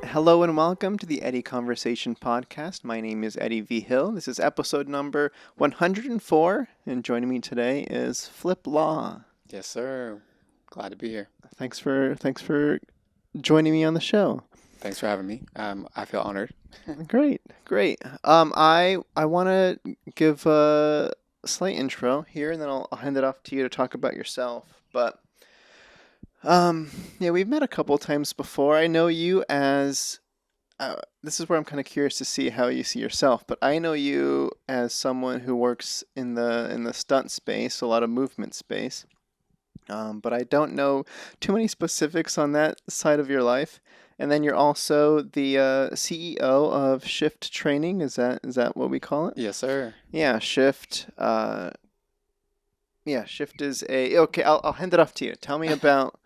Hello and welcome to the Eddie Conversation Podcast. My name is Eddie Vigil. This is episode number 104, and joining me today is Flip Law. Yes, sir. Glad to be here. Thanks for joining me on the show. Thanks for having me. I feel honored. Great. I want to give a slight intro here, and then I'll hand it off to you to talk about yourself. But yeah, we've met a couple times before. I know you as this is where I'm kind of curious to see how you see yourself, but I know you as someone who works in the stunt space, a lot of movement space. But I don't know too many specifics on that side of your life. And then you're also the CEO of Shift Training. Is that what we call it? Yes, sir. Yeah, Shift. Shift is okay. I'll hand it off to you. Tell me about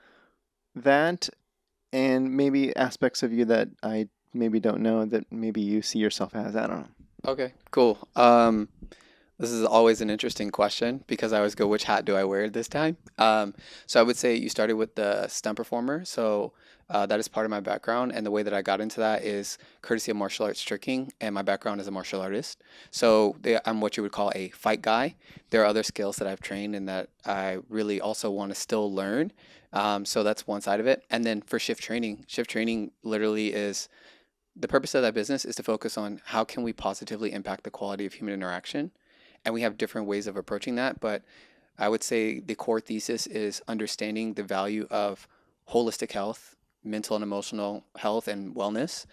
that and maybe aspects of you that I maybe don't know that maybe you see yourself as. I don't know. Okay, cool. This is always an interesting question because I always go, which hat do I wear this time? So I would say you started with the stunt performer. So that is part of my background. And the way that I got into that is courtesy of martial arts tricking. And my background is a martial artist. So I'm what you would call a fight guy. There are other skills that I've trained and that I really also want to still learn. So that's one side of it. And then for shift training literally is the purpose of that business is to focus on how can we positively impact the quality of human interaction. And we have different ways of approaching that. But I would say the core thesis is understanding the value of holistic health, mental and emotional health and wellness,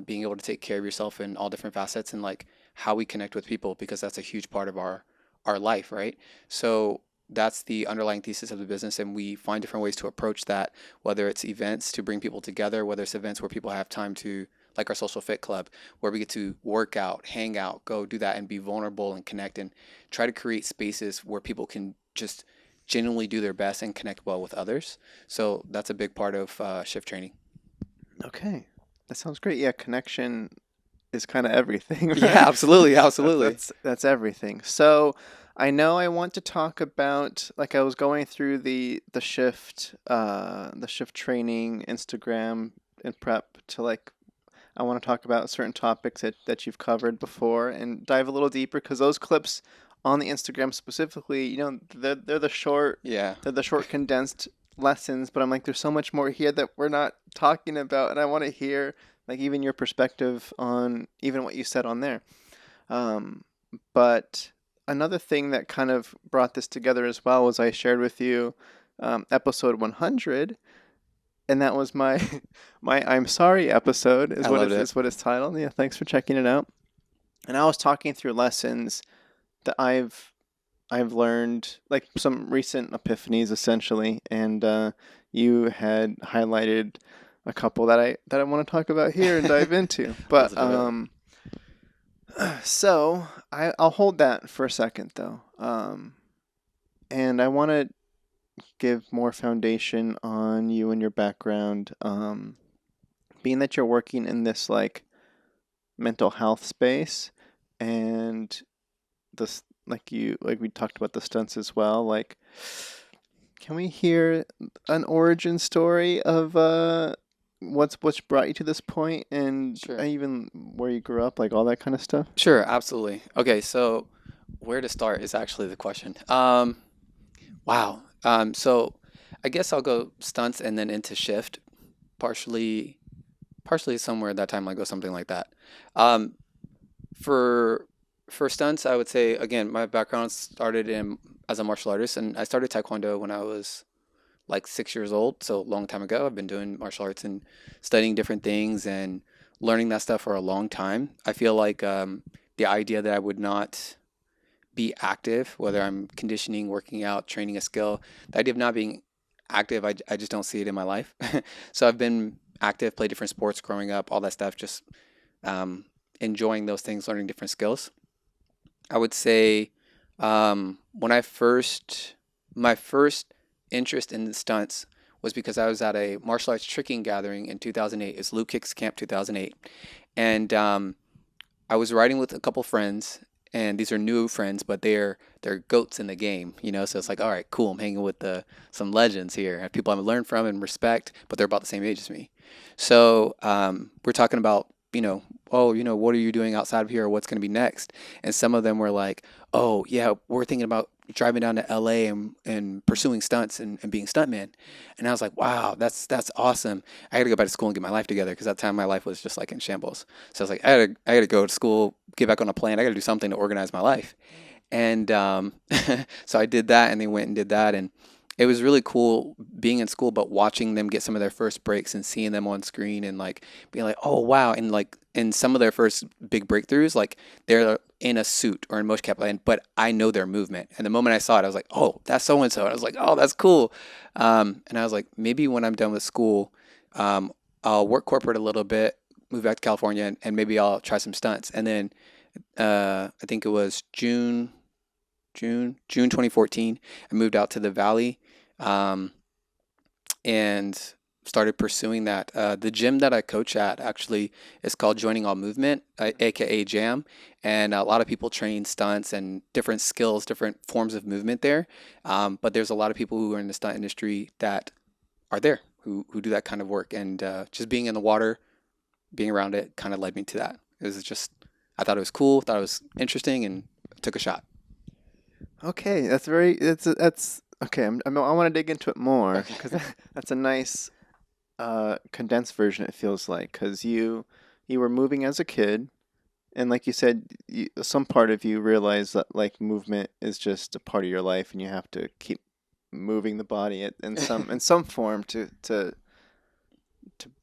being able to take care of yourself in all different facets and like how we connect with people, because that's a huge part of our life, right? So that's the underlying thesis of the business. And we find different ways to approach that, whether it's events to bring people together, whether it's events where people have time to, like our social fit club, where we get to work out, hang out, go do that and be vulnerable and connect and try to create spaces where people can just genuinely do their best and connect well with others. So that's a big part of shift training. Okay, that sounds great. Yeah, connection is kind of everything, right? Yeah, absolutely. Absolutely. That's everything. So I know I want to talk about, like, I was going through the shift training Instagram in prep to, like, I want to talk about certain topics that you've covered before and dive a little deeper, because those clips on the Instagram specifically, they're the short, Yeah. they're the short condensed lessons, but I'm like, there's so much more here that we're not talking about, and I want to hear like even your perspective on even what you said on there. But another thing that kind of brought this together as well was I shared with you episode 100, and that was my my I'm sorry episode is I what loved it. is what it's titled. Yeah, thanks for checking it out. And I was talking through lessons that I've learned, like some recent epiphanies essentially, and you had highlighted a couple that I want to talk about here and dive into. But Let's do it. so I'll hold that for a second though, and I want to give more foundation on you and your background, being that you're working in this like mental health space, and this like we talked about the stunts as well. Like, can we hear an origin story of what's brought you to this point, and Sure. even where you grew up, like all that kind of stuff? Sure, absolutely. Okay, so where to start is actually the question. Wow. So I guess I'll go stunts and then into shift, partially, partially somewhere at that time, like go something like that. Um, for for stunts, I would say again, my background started in as a martial artist, and I started Taekwondo when I was like 6 years old, so a long time ago. I've been doing martial arts and studying different things and learning that stuff for a long time. I feel like the idea that I would not be active, whether I'm conditioning, working out, training a skill, the idea of not being active, I just don't see it in my life. So I've been active, played different sports growing up, all that stuff, just um, enjoying those things, learning different skills. I would say when my first interest in stunts was because I was at a martial arts tricking gathering in 2008. It's Luke Kicks Camp 2008. And I was riding with a couple friends, and these are new friends, but they're goats in the game, you know. So it's like, all right, cool. I'm hanging with the some legends here, have people I've learned from and respect, but they're about the same age as me. So we're talking about, oh, what are you doing outside of here, or what's going to be next? And some of them were like, oh yeah, we're thinking about driving down to LA and pursuing stunts and being stuntman. And I was like, wow, that's awesome. I got to go back to school and get my life together because at that time my life was just like in shambles. So I was like, I got to go to school, get back on a plan. I got to do something to organize my life. And so I did that, and they went and did that, and it was really cool being in school, but watching them get some of their first breaks and seeing them on screen and like being like, oh wow, and like in some of their first big breakthroughs, like they're in a suit or in motion capture, but I know their movement. And the moment I saw it, I was like, oh, that's so and so. And I was like, oh, that's cool. And I was like, maybe when I'm done with school, I'll work corporate a little bit, move back to California, and maybe I'll try some stunts. And then I think it was June 2014. I moved out to the Valley, um, and started pursuing that. The gym that I coach at actually is called Joining All Movement, aka Jam, and a lot of people train stunts and different skills, different forms of movement there. But there's a lot of people who are in the stunt industry that are there who do that kind of work, and just being in the water, being around it, kind of led me to that. It was just I thought it was cool, thought it was interesting, and took a shot. Okay, that's very that's okay. I want to dig into it more Okay. because that's a nice condensed version. It feels like because you were moving as a kid, and like you said, some part of you realized that like movement is just a part of your life, and you have to keep moving the body in some form to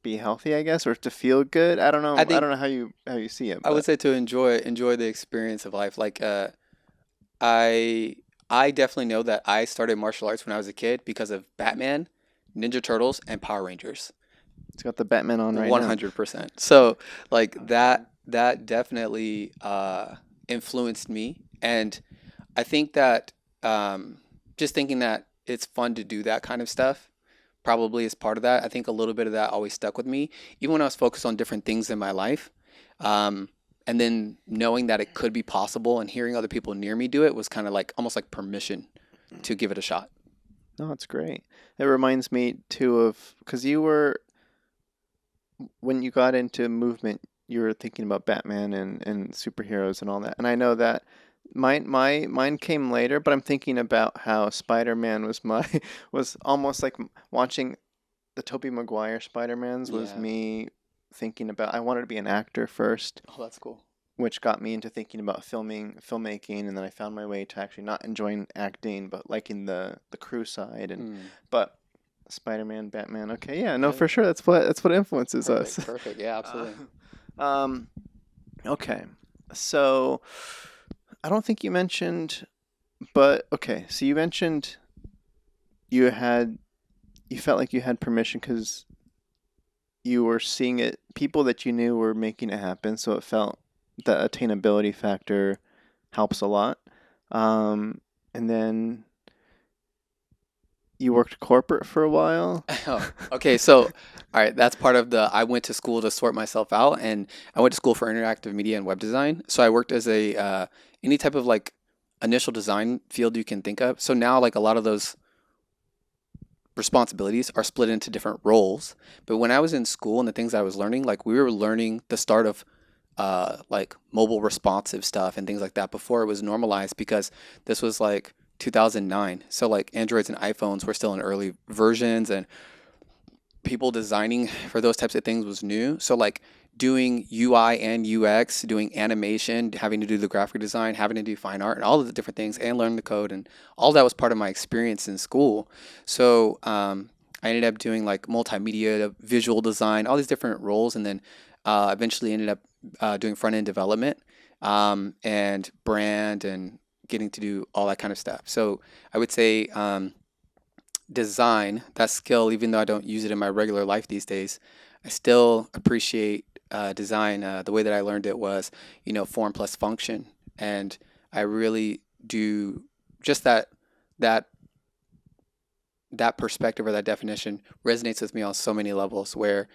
be healthy, I guess, or to feel good. I don't I know. I think don't know how you see it, I would but say to enjoy the experience of life. Like I I definitely know that I started martial arts when I was a kid because of Batman, Ninja Turtles, and Power Rangers. it's got the Batman on right now. 100%. So like Okay. that definitely influenced me, and I think that just thinking that it's fun to do that kind of stuff probably is part of that. I think a little bit of that always stuck with me, even when I was focused on different things in my life. Um, and then knowing that it could be possible and hearing other people near me do it was kind of like almost like permission to give it a shot. No, it's great. It reminds me too of because you were when you got into movement, you were thinking about Batman and superheroes and all that. And I know that mine came later, but I'm thinking about how Spider-Man was my was almost like watching the Tobey Maguire Spider-Mans was Yeah. me thinking about I wanted to be an actor first, Oh, that's cool. which got me into thinking about filmmaking, and then I found my way to actually not enjoying acting but liking the crew side. And Mm, but Spider-Man, Batman, okay, yeah, no, yeah. for sure, that's what influences us. Perfect. Perfect. Yeah, uh, absolutely. um okay, so I don't think you mentioned, but okay, so you mentioned you had you felt like you had permission because you were seeing it, people that you knew were making it happen, so it felt the attainability factor helps a lot. Um, and then you worked corporate for a while. Oh, okay. So, all right, that's part of the I went to school to sort myself out, and I went to school for interactive media and web design. So I worked as a any type of like initial design field you can think of. So now like a lot of those responsibilities are split into different roles. But when I was in school and the things I was learning, like we were learning the start of like mobile responsive stuff and things like that before it was normalized because this was like 2009. So like Androids and iPhones were still in early versions, and people designing for those types of things was new. So like doing UI and UX, doing animation, having to do the graphic design, having to do fine art, and all of the different things, and learn the code, and all that was part of my experience in school. So I ended up doing like multimedia, visual design, all these different roles, and then eventually ended up doing front end development and brand and getting to do all that kind of stuff. So I would say design, that skill, even though I don't use it in my regular life these days, I still appreciate design. The way that I learned it was, form plus function, and I really do just that that perspective or that definition resonates with me on so many levels. Where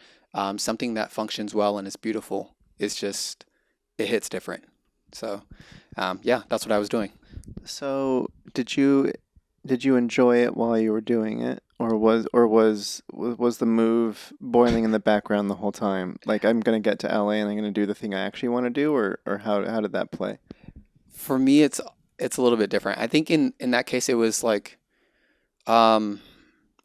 something that functions well and is beautiful is just it hits different. So, yeah, that's what I was doing. So, did you enjoy it while you were doing it, or was the move boiling in the background the whole time? Like, I'm gonna get to LA and I'm gonna do the thing I actually want to do, or how did that play? For me, it's a little bit different. I think in that case, it was like um,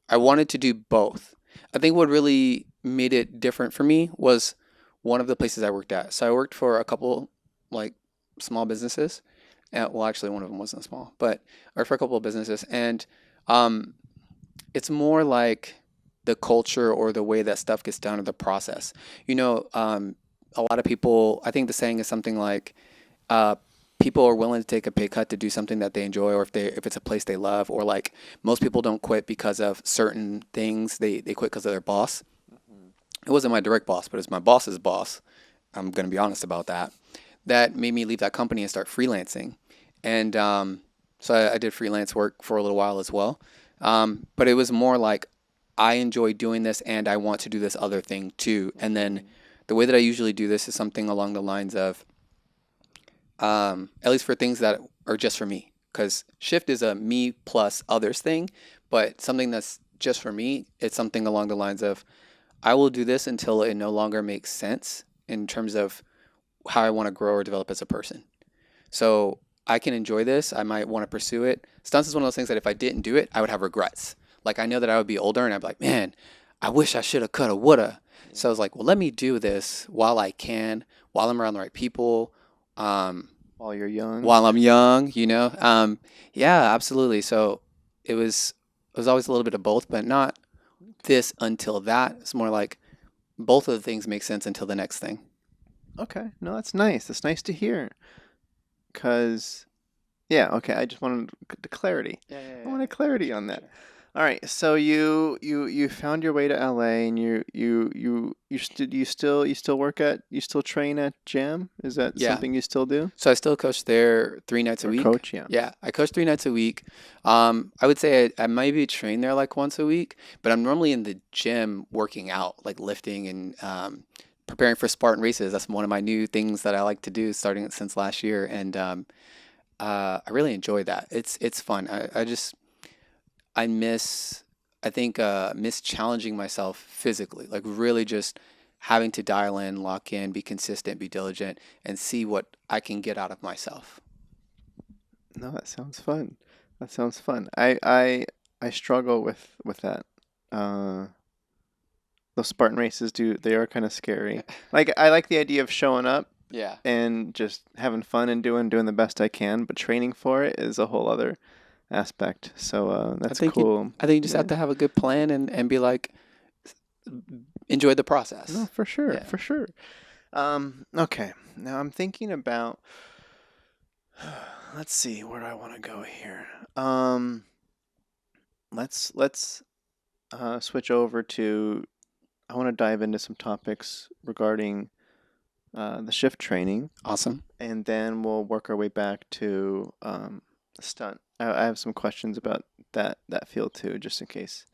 I wanted to do both. I think what really made it different for me was one of the places I worked at. So I worked for a couple like small businesses. Well, actually, one of them wasn't small, but I worked for a couple of businesses, and um, it's more like the culture or the way that stuff gets done or the process. You know, a lot of people. I think the saying is something like uh, people are willing to take a pay cut to do something that they enjoy, or if it's a place they love, or like most people don't quit because of certain things. They quit because of their boss. Mhm. It wasn't my direct boss, but it's my boss's boss. I'm gonna be honest about that. That made me leave that company and start freelancing, and so I did freelance work for a little while as well. But it was more like I enjoy doing this, and I want to do this other thing too. And then Mhm. the way that I usually do this is something along the lines of at least for things that are just for me. Because shift is a me plus others thing, but something that's just for me, it's something along the lines of I will do this until it no longer makes sense in terms of how I want to grow or develop as a person. So I can enjoy this. I might want to pursue it. Stunts is one of those things that if I didn't do it, I would have regrets. Like I know that I would be older and I'd be like, man, I wish I should have, coulda, woulda. Yeah. So I was like, well, let me do this while I can, while I'm around the right people. Um, While you're young. while I'm young, you know. Yeah, absolutely. So it was always a little bit of both, but not this until that. It's more like both of the things make sense until the next thing. Okay. No, that's nice. That's nice to hear. Cause yeah, okay. I just wanted the clarity. Yeah, yeah, I yeah, wanted for clarity sure, on for that. sure. All right. So you found your way to LA, and you still work at you still train at Jam? Is that Yeah. something you still do? So I still coach there 3 nights a Or week. coach? Yeah. Yeah, I coach 3 nights a week. I would say I maybe train there like once a week, but I'm normally in the gym working out, like lifting and preparing for Spartan races. That's one of my new things that I like to do starting since last year, and I really enjoy that. It's fun. I miss I think miss challenging myself physically, like really just having to dial in, lock in, be consistent, be diligent, and see what I can get out of myself. No, that sounds fun. That sounds fun. I struggle with that. Uh, those Spartan races they are kind of scary. Like I like the idea of showing up Yeah. and just having fun and doing the best I can, but training for it is a whole other aspect. So I that's think you cool. I think you just have Yeah. to have a good plan and be like enjoy the No, process. for sure, Yeah. for sure. Okay. Now I'm thinking about let's see, where do I want to go here? Um let's switch over to I want to dive into some topics regarding the shift training, Awesome. and then we'll work our way back to stunt. I have some questions about that field too, just in case.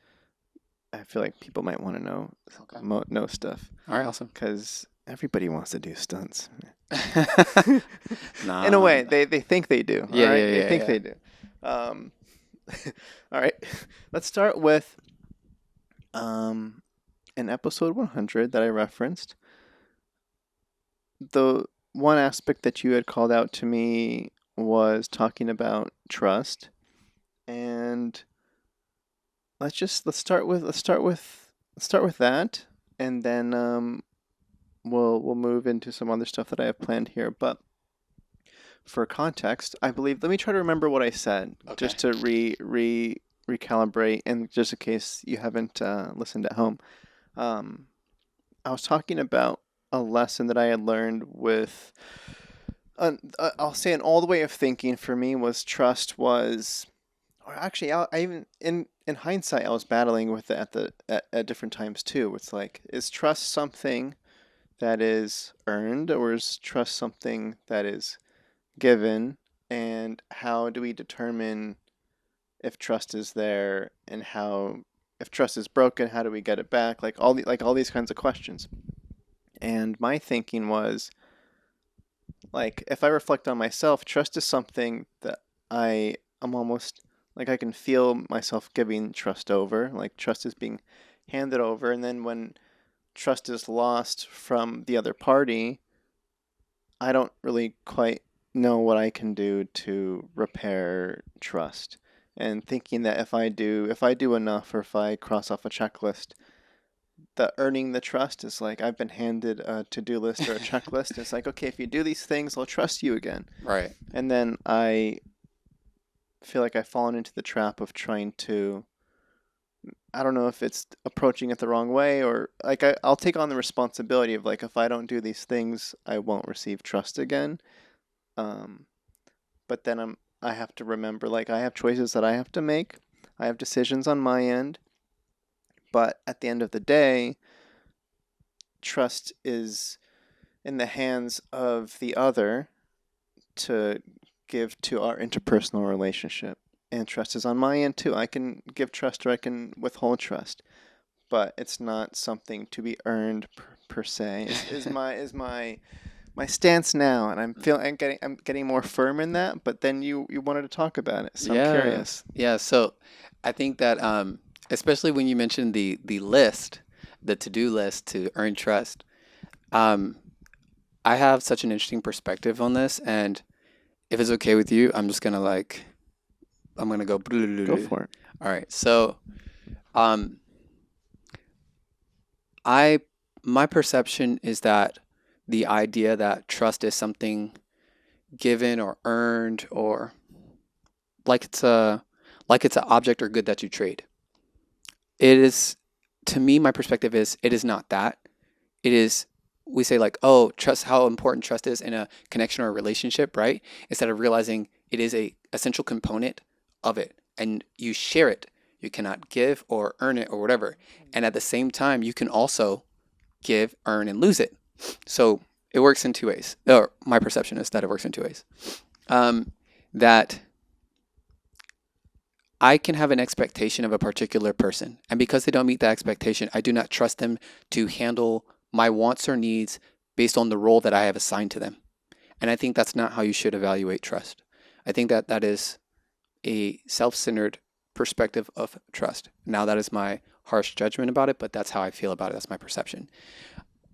I feel like people might want to Okay. know stuff All right, awesome. because everybody wants to do stunts. In a Nah. way, they think they do. All Yeah, right, yeah, they yeah, think yeah. they do. Um, all right, let's start with um, in episode 100 that I referenced. The one aspect that you had called out to me was talking about trust, and let's start with that, and then we'll move into some other stuff that I have planned here. But for context, I believe let me try to remember what I said Okay. just to recalibrate, and just in case you haven't listened at home. Um, I was talking about a lesson that I had learned with. I'll say an old way of thinking for me was trust was, or actually, I even in hindsight, I was battling with it at different times too. It's like, is trust something that is earned, or is trust something that is given? And how do we determine if trust is there, and how if trust is broken, how do we get it back? Like all these kinds of questions. And my thinking was Like if I reflect on myself, trust is something that I am almost like I can feel myself giving trust over. Like trust is being handed over, and then when trust is lost from the other party, I don't really quite know what I can do to repair trust. And thinking that if I do enough or if I cross off a checklist, the earning the trust is like I've been handed a to-do list or a checklist. It's like, okay, if you do these things, I'll trust you again. Right. And then I feel like I've fallen into the trap of trying to, I don't know if it's approaching it the wrong way or like I'll take on the responsibility of like if I don't do these things, I won't receive trust again. Um, but then I have to remember like I have choices that I have to make. I have decisions on my end, but at the end of the day, trust is in the hands of the other to give to our interpersonal relationship. And trust is on my end too. I can give trust or I can withhold trust, but it's not something to be earned per se. Is my stance now, and I'm getting more firm in that. But then you wanted to talk about it, so I'm Yeah. curious. Yeah. So I think that especially when you mentioned the list, the to-do list to earn trust, um, I have such an interesting perspective on this, and if it's okay with you, I'm gonna go. Go for it. All right. So um, I my perception is that the idea that trust is something given or earned or like it's a like it's an object or good that you trade. It is, to me, my perspective is it is not that. It is, we say like, oh, trust, how important trust is in a connection or a relationship, right? Instead of realizing it is a essential component of it and you share it. You cannot give or earn it or whatever. And at the same time, you can also give, earn, and lose it. So it works in two ways. Or my perception is that it works in two ways. Um, that I can have an expectation of a particular person, and because they don't meet that expectation, I do not trust them to handle my wants or needs based on the role that I have assigned to them. And I think that's not how you should evaluate trust. I think that that is a self centered perspective of trust. Now, that is my harsh judgment about it, but that's how I feel about it. That's my perception.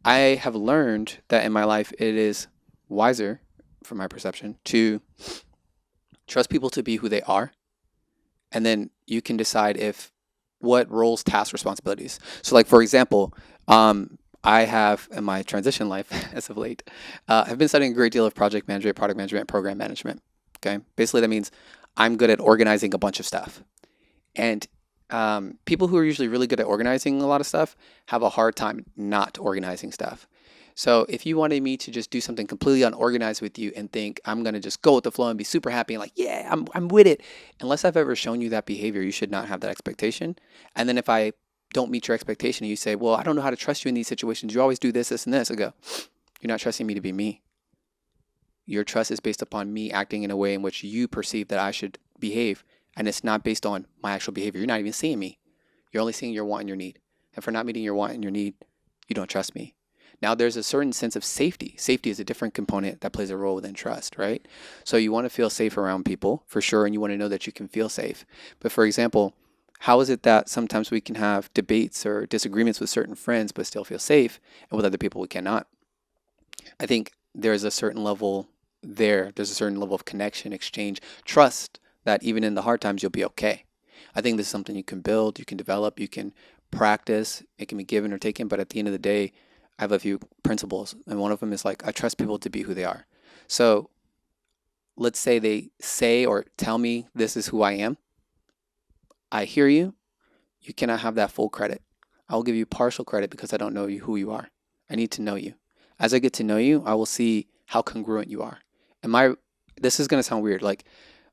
I have learned that in my life, it is wiser, from my perception, to trust people to be who they are, and then you can decide if what roles, tasks, responsibilities. So, like for example, I have in my transition life as of late, have been studying a great deal of project management, product management, program management. Okay, basically that means I'm good at organizing a bunch of stuff, and people who are usually really good at organizing a lot of stuff have a hard time not organizing stuff. So if you wanted me to just do something completely unorganized with you and think I'm gonna just go with the flow and be super happy and like, yeah, I'm with it, unless I've ever shown you that behavior, you should not have that expectation. And then if I don't meet your expectation and you say, well, I don't know how to trust you in these situations. You always do this, this, and this. I go, you're not trusting me to be me. Your trust is based upon me acting in a way in which you perceive that I should behave. And it's not based on my actual behavior. You're not even seeing me. You're only seeing your want and your need. And for not meeting your want and your need, you don't trust me. Now, there's a certain sense of safety. Safety is a different component that plays a role within trust, right? So you want to feel safe around people for sure, and you want to know that you can feel safe. But for example, how is it that sometimes we can have debates or disagreements with certain friends but still feel safe, and with other people we cannot? I think there's a certain level there's a certain level of connection, exchange, trust that even in the hard times you'll be okay. I think this is something you can build, you can develop, you can practice. It can be given or taken, but at the end of the day, I have a few principles, and one of them is like I trust people to be who they are. So let's say they say or tell me this is who I am. I hear you. You cannot have that full credit. I will give you partial credit because I don't know you who you are. I need to know you. As I get to know you, I will see how congruent you are. Am I? This is gonna sound weird. Like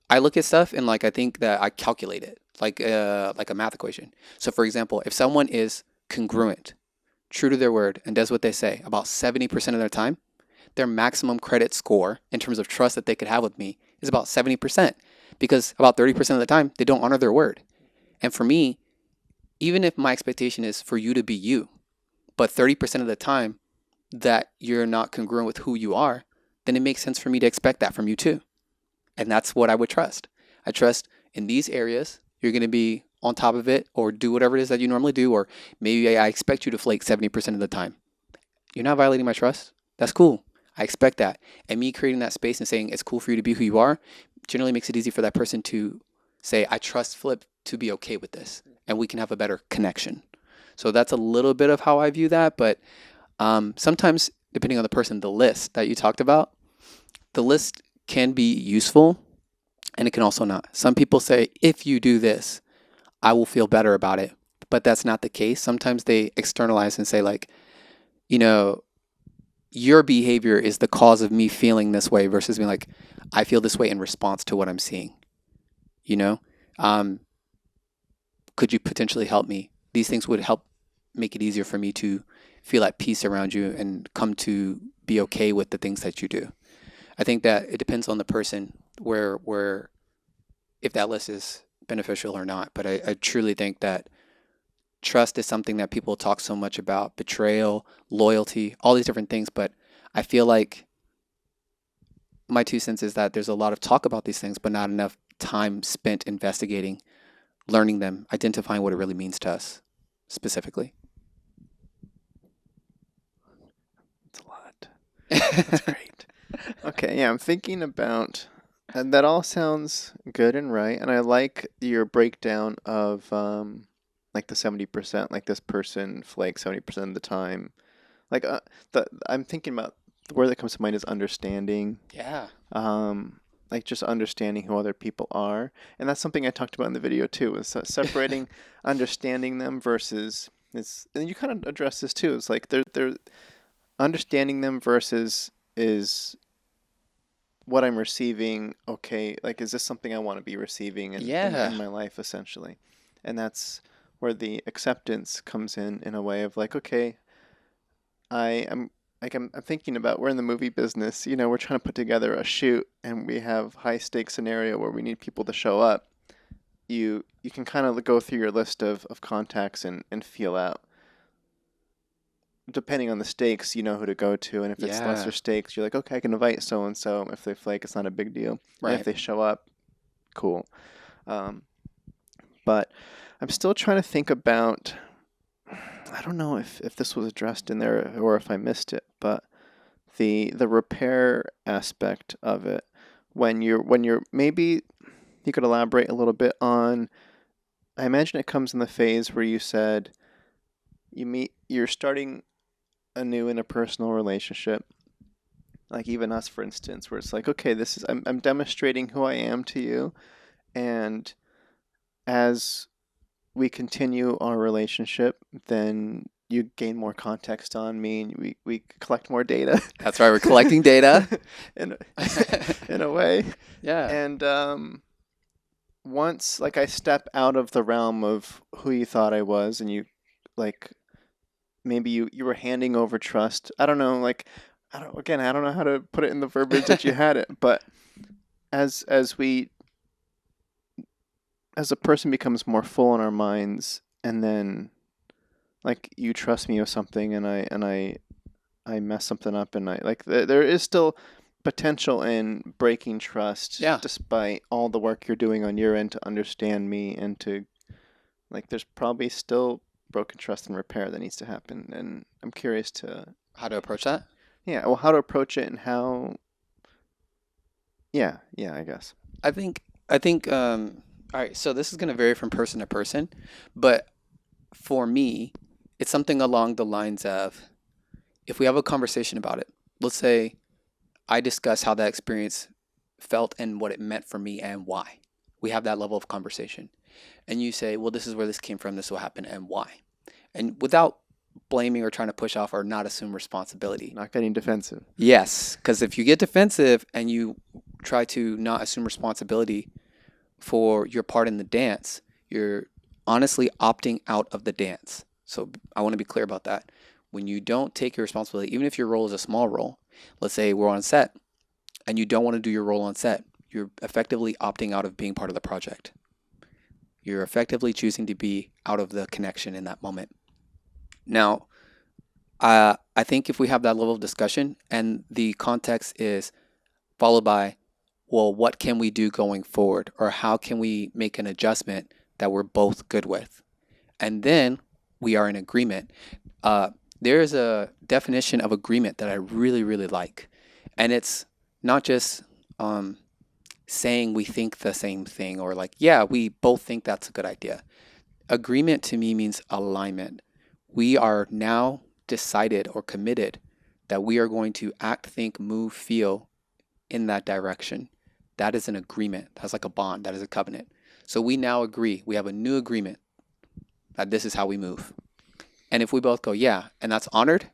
I look at stuff and like I think that I calculate it like a math equation. So for example, if someone is congruent, true to their word, and does what they say about 70% of their time, their maximum credit score in terms of trust that they could have with me is about 70%, because about 30% of the time they don't honor their word. And for me, even if my expectation is for you to be you, but 30% of the time that you're not congruent with who you are, then it makes sense for me to expect that from you too. And that's what I would trust. I trust in these areas, you're going to be on top of it or do whatever it is that you normally do. Or maybe I expect you to flake 70% of the time. You're not violating my trust. That's cool. I expect that. And me creating that space and saying it's cool for you to be who you are generally makes it easy for that person to say, I trust Flip to be okay with this. And we can have a better connection. So that's a little bit of how I view that. But sometimes, depending on the person, the list that you talked about, the list can be useful and it can also not. Some people say, if you do this, I will feel better about it. But that's not the case. Sometimes they externalize and say, like, you know, your behavior is the cause of me feeling this way versus being like, I feel this way in response to what I'm seeing. You know, um, could you potentially help me? These things would help make it easier for me to feel at peace around you and come to be okay with the things that you do. I think that it depends on the person where if that list is beneficial or not. But I truly think that trust is something that people talk so much about, betrayal, loyalty, all these different things. But I feel like my 2 cents is that there's a lot of talk about these things, but not enough time spent investigating, learning them, identifying what it really means to us specifically. That's a lot. That's great. Okay, yeah, I'm thinking about, and that all sounds good and right, and I like your breakdown of like the 70%, like this person flakes 70% of the time. Like I'm thinking about the word that comes to mind is understanding. Yeah. Like just understanding who other people are, and that's something I talked about in the video too. Is separating understanding them versus it's, and you kind of address this too. It's like they're understanding them versus is what I'm receiving okay? Like, is this something I want to be receiving Yeah. in my life, essentially? And that's where the acceptance comes in a way of like, okay, I am like I'm thinking about we're in the movie business, we're trying to put together a shoot and we have high stakes scenario where we need people to show up. You can kind of go through your list of contacts and feel out depending on the stakes, you know who to go to. And if it's lesser Yeah. stakes, you're like, okay, I can invite so and so. If they flake, it's not a big deal. And if Right. they show up, cool. Um, but I'm still trying to think about. I don't know if this was addressed in there or if I missed it, but the repair aspect of it when you're maybe you could elaborate a little bit on. I imagine it comes in the phase where you said you're starting anew in a personal relationship, like even us for instance, where it's like, okay, this is I'm demonstrating who I am to you, and as we continue our relationship, then you gain more context on me and we collect more data. That's right. We're collecting data. in a, in a way. Yeah. And once like I step out of the realm of who you thought I was, and you like maybe you were handing over trust. I don't know, like I don't know how to put it in the verbiage that you had it, but as we as a person becomes more full in our minds, and then like you trust me with something, and I mess something up, and I like there is still potential in breaking trust Yeah. despite all the work you're doing on your end to understand me and to like there's probably still broken trust and repair that needs to happen, and I'm curious to How to approach that? yeah, well, how to approach it and how yeah, I guess. I think all right, so this is going to vary from person to person, but for me, it's something along the lines of if we have a conversation about it. Let's say I discuss how that experience felt and what it meant for me and why. We have that level of conversation. And you say, "Well, this is where this came from, this will happen and why." And without blaming or trying to push off or not assume responsibility. Not getting defensive. Yes, because if you get defensive and you try to not assume responsibility for your part in the dance, you're honestly opting out of the dance. So I want to be clear about that. When you don't take your responsibility, even if your role is a small role, let's say we're on set and you don't want to do your role on set, you're effectively opting out of being part of the project. You're effectively choosing to be out of the connection in that moment. Now, I think if we have that level of discussion and the context is followed by, well, what can we do going forward? Or how can we make an adjustment that we're both good with? And then we are in agreement. Uh, there is a definition of agreement that I really, really like. And it's not just um, saying we think the same thing or like, yeah, we both think that's a good idea. Agreement to me means alignment. We are now decided or committed that we are going to act, think, move, feel in that direction. That is an agreement. That's like a bond. That is a covenant. So we now agree. We have a new agreement that this is how we move. And if we both go, yeah, and that's honored,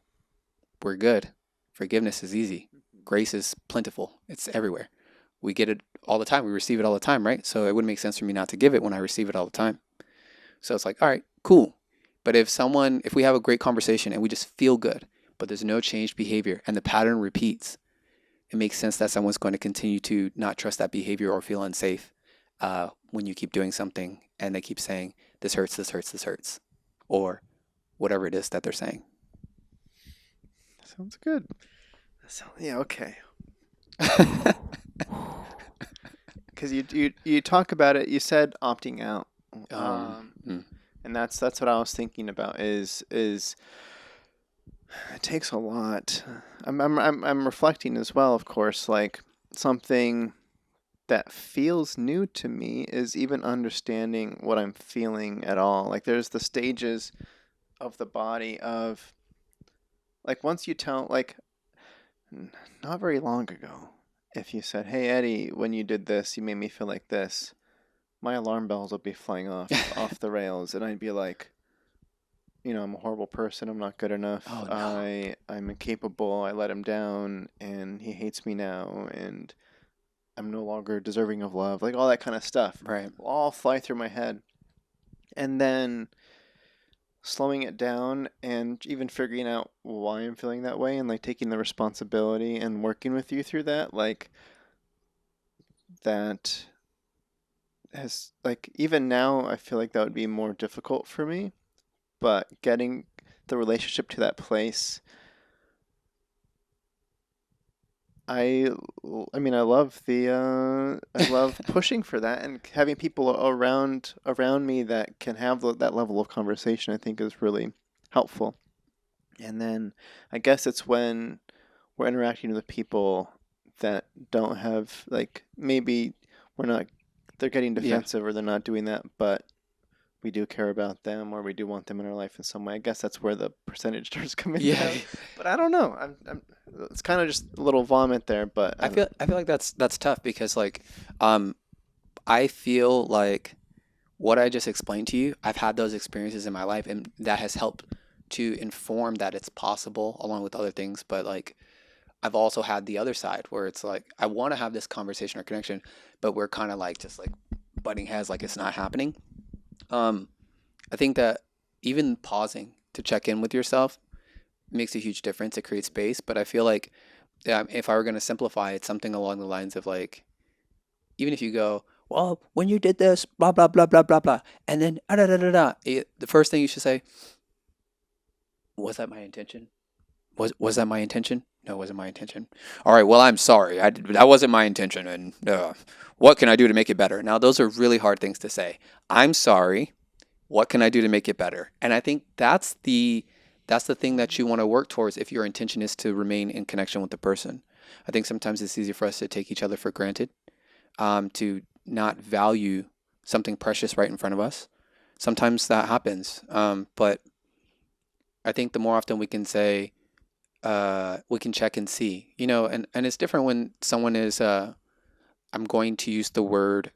we're good. Forgiveness is easy. Grace is plentiful. It's everywhere. We get it all the time. We receive it all the time, right? So it wouldn't make sense for me not to give it when I receive it all the time. So it's like, all right, cool. But if we have a great conversation and we just feel good, but there's no changed behavior and the pattern repeats, it makes sense that someone's going to continue to not trust that behavior or feel unsafe when you keep doing something and they keep saying, this hurts, this hurts, this hurts, or whatever it is that they're saying. Sounds good. Yeah, okay. Because you talk about it. You said opting out, Mm, and that's what I was thinking about. Is it takes a lot. I'm reflecting as well, of course. Like something that feels new to me is even understanding what I'm feeling at all. Like there's the stages of the body of like once you tell like not very long ago, if you said, "Hey Eddie, when you did this, you made me feel like this," my alarm bells would be flying off mm. the rails, and I'd be like, I'm a horrible person. I'm not good enough. Oh no. I'm incapable. I let him down, and he hates me now, and I'm no longer deserving of love. Like all that kind of stuff Right. will all fly through my head, and then slowing it down and even figuring out why I'm feeling that way and like taking the responsibility and working with you through that, like that has like even now I feel like that would be more difficult for me, but getting the relationship to that place, I I mean I love pushing for that and having people around me that can have that level of conversation I think is really helpful. And then I guess it's when we're interacting with people that don't have like maybe we're not they're getting Yeah. defensive or they're not doing that, but we do care about them or we do want them in our life in some way. I guess that's where the percentage starts coming Yeah. down. But I don't know. It's kind of just a little vomit there, but I feel like that's tough because like um I feel like what I just explained to you, I've had those experiences in my life and that has helped to inform that it's possible along with other things, but like I've also had the other side where it's like I want to have this conversation or connection, but we're kind of like just like butting heads like it's not happening. Um I think that even pausing to check in with yourself makes a huge difference. It creates space, but I feel like if I were going to simplify it, something along the lines of like, even if you go, well, when you did this, blah, blah, blah, blah, blah, blah, and then da, da, da, da, the first thing you should say, was that my intention? Was that my intention? No, it wasn't my intention. All right, well, I'm sorry. That wasn't my intention. And what can I do to make it better? Now, those are really hard things to say. I'm sorry. What can I do to make it better? And I think that's the thing that you want to work towards if your intention is to remain in connection with the person. I think sometimes it's easy for us to take each other for granted, to not value something precious right in front of us. Sometimes that happens, but I think the more often we can say, we can check and see, and it's different when someone is, I'm going to use the word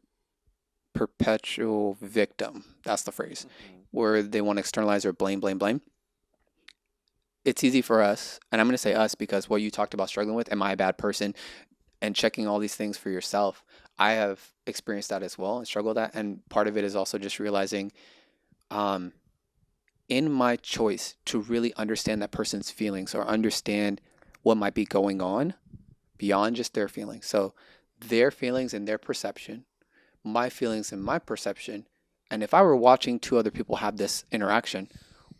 perpetual victim. That's the phrase, Mhm. where they want to externalize or blame, blame, blame. It's easy for us, and I'm going to say us because what you talked about struggling with, am I a bad person? And checking all these things for yourself. I have experienced that as well and struggled with that. And part of it is also just realizing, um, in my choice to really understand that person's feelings or understand what might be going on beyond just their feelings. So their feelings and their perception, my feelings and my perception. And if I were watching two other people have this interaction,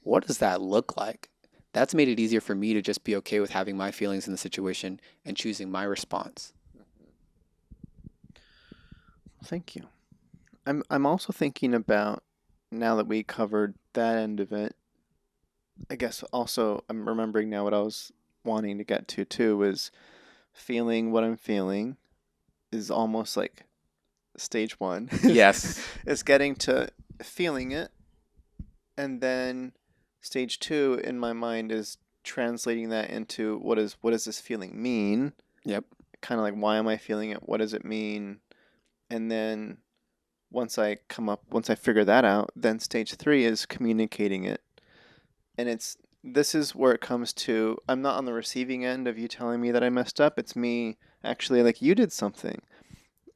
what does that look like? that's made it easier for me to just be okay with having my feelings in the situation and choosing my response. Thank you. I'm also thinking about, now that we covered that end of it, I guess also I'm remembering now what I was wanting to get to too is feeling what I'm feeling is almost like stage one Yes. is getting to feeling it, and then stage two in my mind is translating that into what does this feeling mean? Yep. Kind of like, why am I feeling it? What does it mean? And then once I figure that out, then stage three is communicating it. And this is where it comes to, I'm not on the receiving end of you telling me that I messed up. It's me actually, like, you did something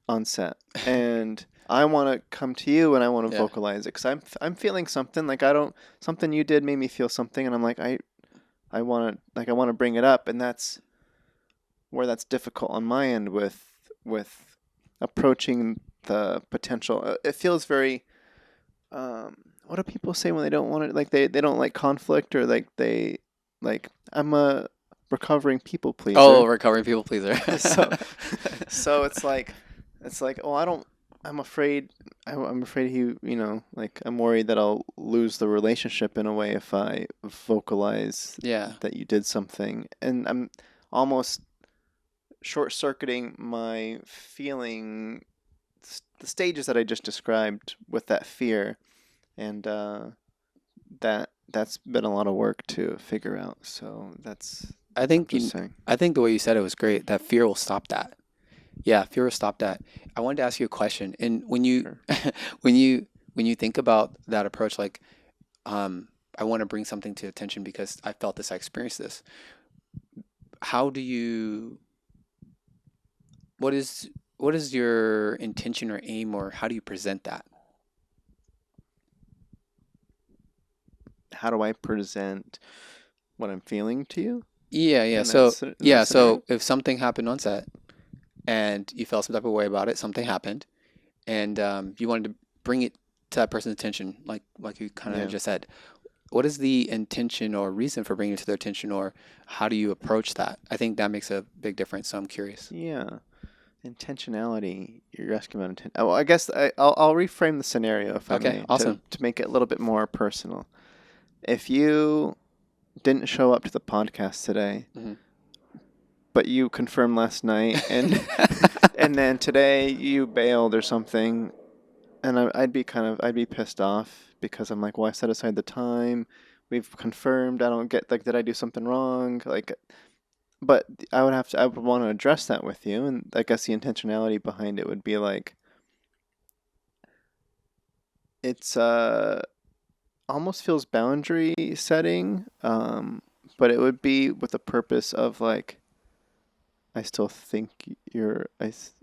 on set, and I want to come to you and I want to Yeah. vocalize it because I'm feeling something, like, I don't, something you did made me feel something, and I'm like, I want to, like, I want to bring it up, and that's where that's difficult on my end with approaching the potential. It feels very, what do people say when they don't want it? Like, they don't like conflict, or like I'm a recovering people Oh, pleaser. recovering people pleaser. so so it's like, oh, I don't, I'm afraid, I'm afraid like, I'm worried that I'll lose the relationship in a way if I vocalize Yeah. that you did something, and I'm almost short circuiting my feeling, the stages that I just described with that fear, and that's been a lot of work to figure out. So I I'm think just you saying. I think the way you said it was great. That fear will stop that. Yeah, fear will stop that. I wanted to ask you a question. And when you Sure. when you when you think about that approach, like I want to bring something to attention because I felt this, I experienced this. How do you what is what is your intention or aim, or how do you present that? How do I present what I'm feeling to you Yeah, yeah. in that So in that scenario? if something happened on set and you felt some type of way about it, something happened, and you wanted to bring it to that person's attention, like you kind of Yeah. just said. What is the intention or reason for bringing it to their attention, or how do you approach that? I think that makes a big difference. So I'm curious. Yeah. Intentionality. You're asking about intent. Oh, I guess I'll reframe the scenario, if I Okay, may, awesome. to make it a little bit more personal. If you didn't show up to the podcast today, Hmm. but you confirmed last night, and and then today you bailed or something, and I'd be pissed off because I'm like, well, I set aside the time. We've confirmed. I don't get, like, did I do something wrong? Like, but I would want to address that with you, and I guess the intentionality behind it would be like, it's almost feels boundary setting, but it would be with the purpose of, like, I still think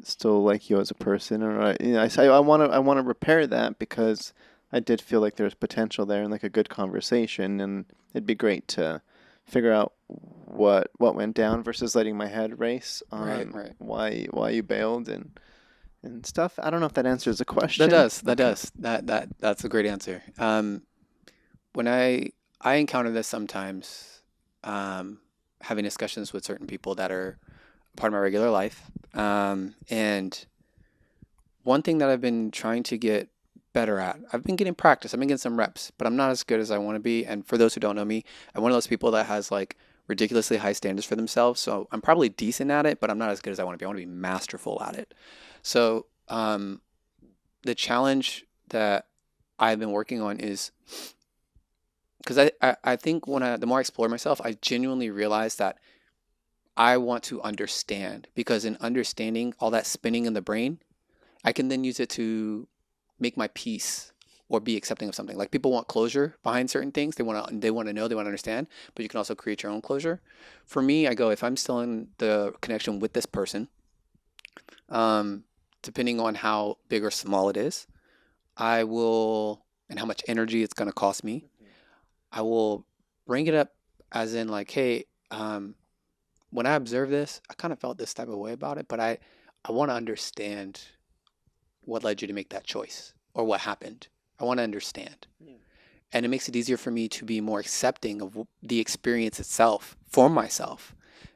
still like you as a person, or I want to repair that because I did feel like there's potential there and, like, a good conversation, and it'd be great to figure out what went down versus letting my head race Right, on right. why you bailed and stuff. I don't know if that answers the That question. does. That Okay. does. That's a great answer. When I encounter this sometimes, um, having discussions with certain people that are part of my regular life, and one thing that I've been trying to get better at, I've been getting practice, I've been getting some reps, but I'm not as good as I want to be. And for those who don't know me, I'm one of those people that has like ridiculously high standards for themselves. So I'm probably decent at it, but I'm not as good as I want to be. I want to be masterful at it. So the challenge that I've been working on is because I think the more I explore myself, I genuinely realize that I want to understand, because in understanding all that spinning in the brain, I can then use it to make my peace or be accepting of something. Like people want closure behind certain things. They want to know, they want to understand, but you can also create your own closure. For me, I go, if I'm still in the connection with this person, um, depending on how big or small it is, I will, and how much energy it's going to cost me, I will bring it up as in like, hey, when I observe this, I kind of felt this type of way about it, but I want to understand what led you to make that choice or what happened. I want to understand. Yeah. And it makes it easier for me to be more accepting of the experience itself for myself.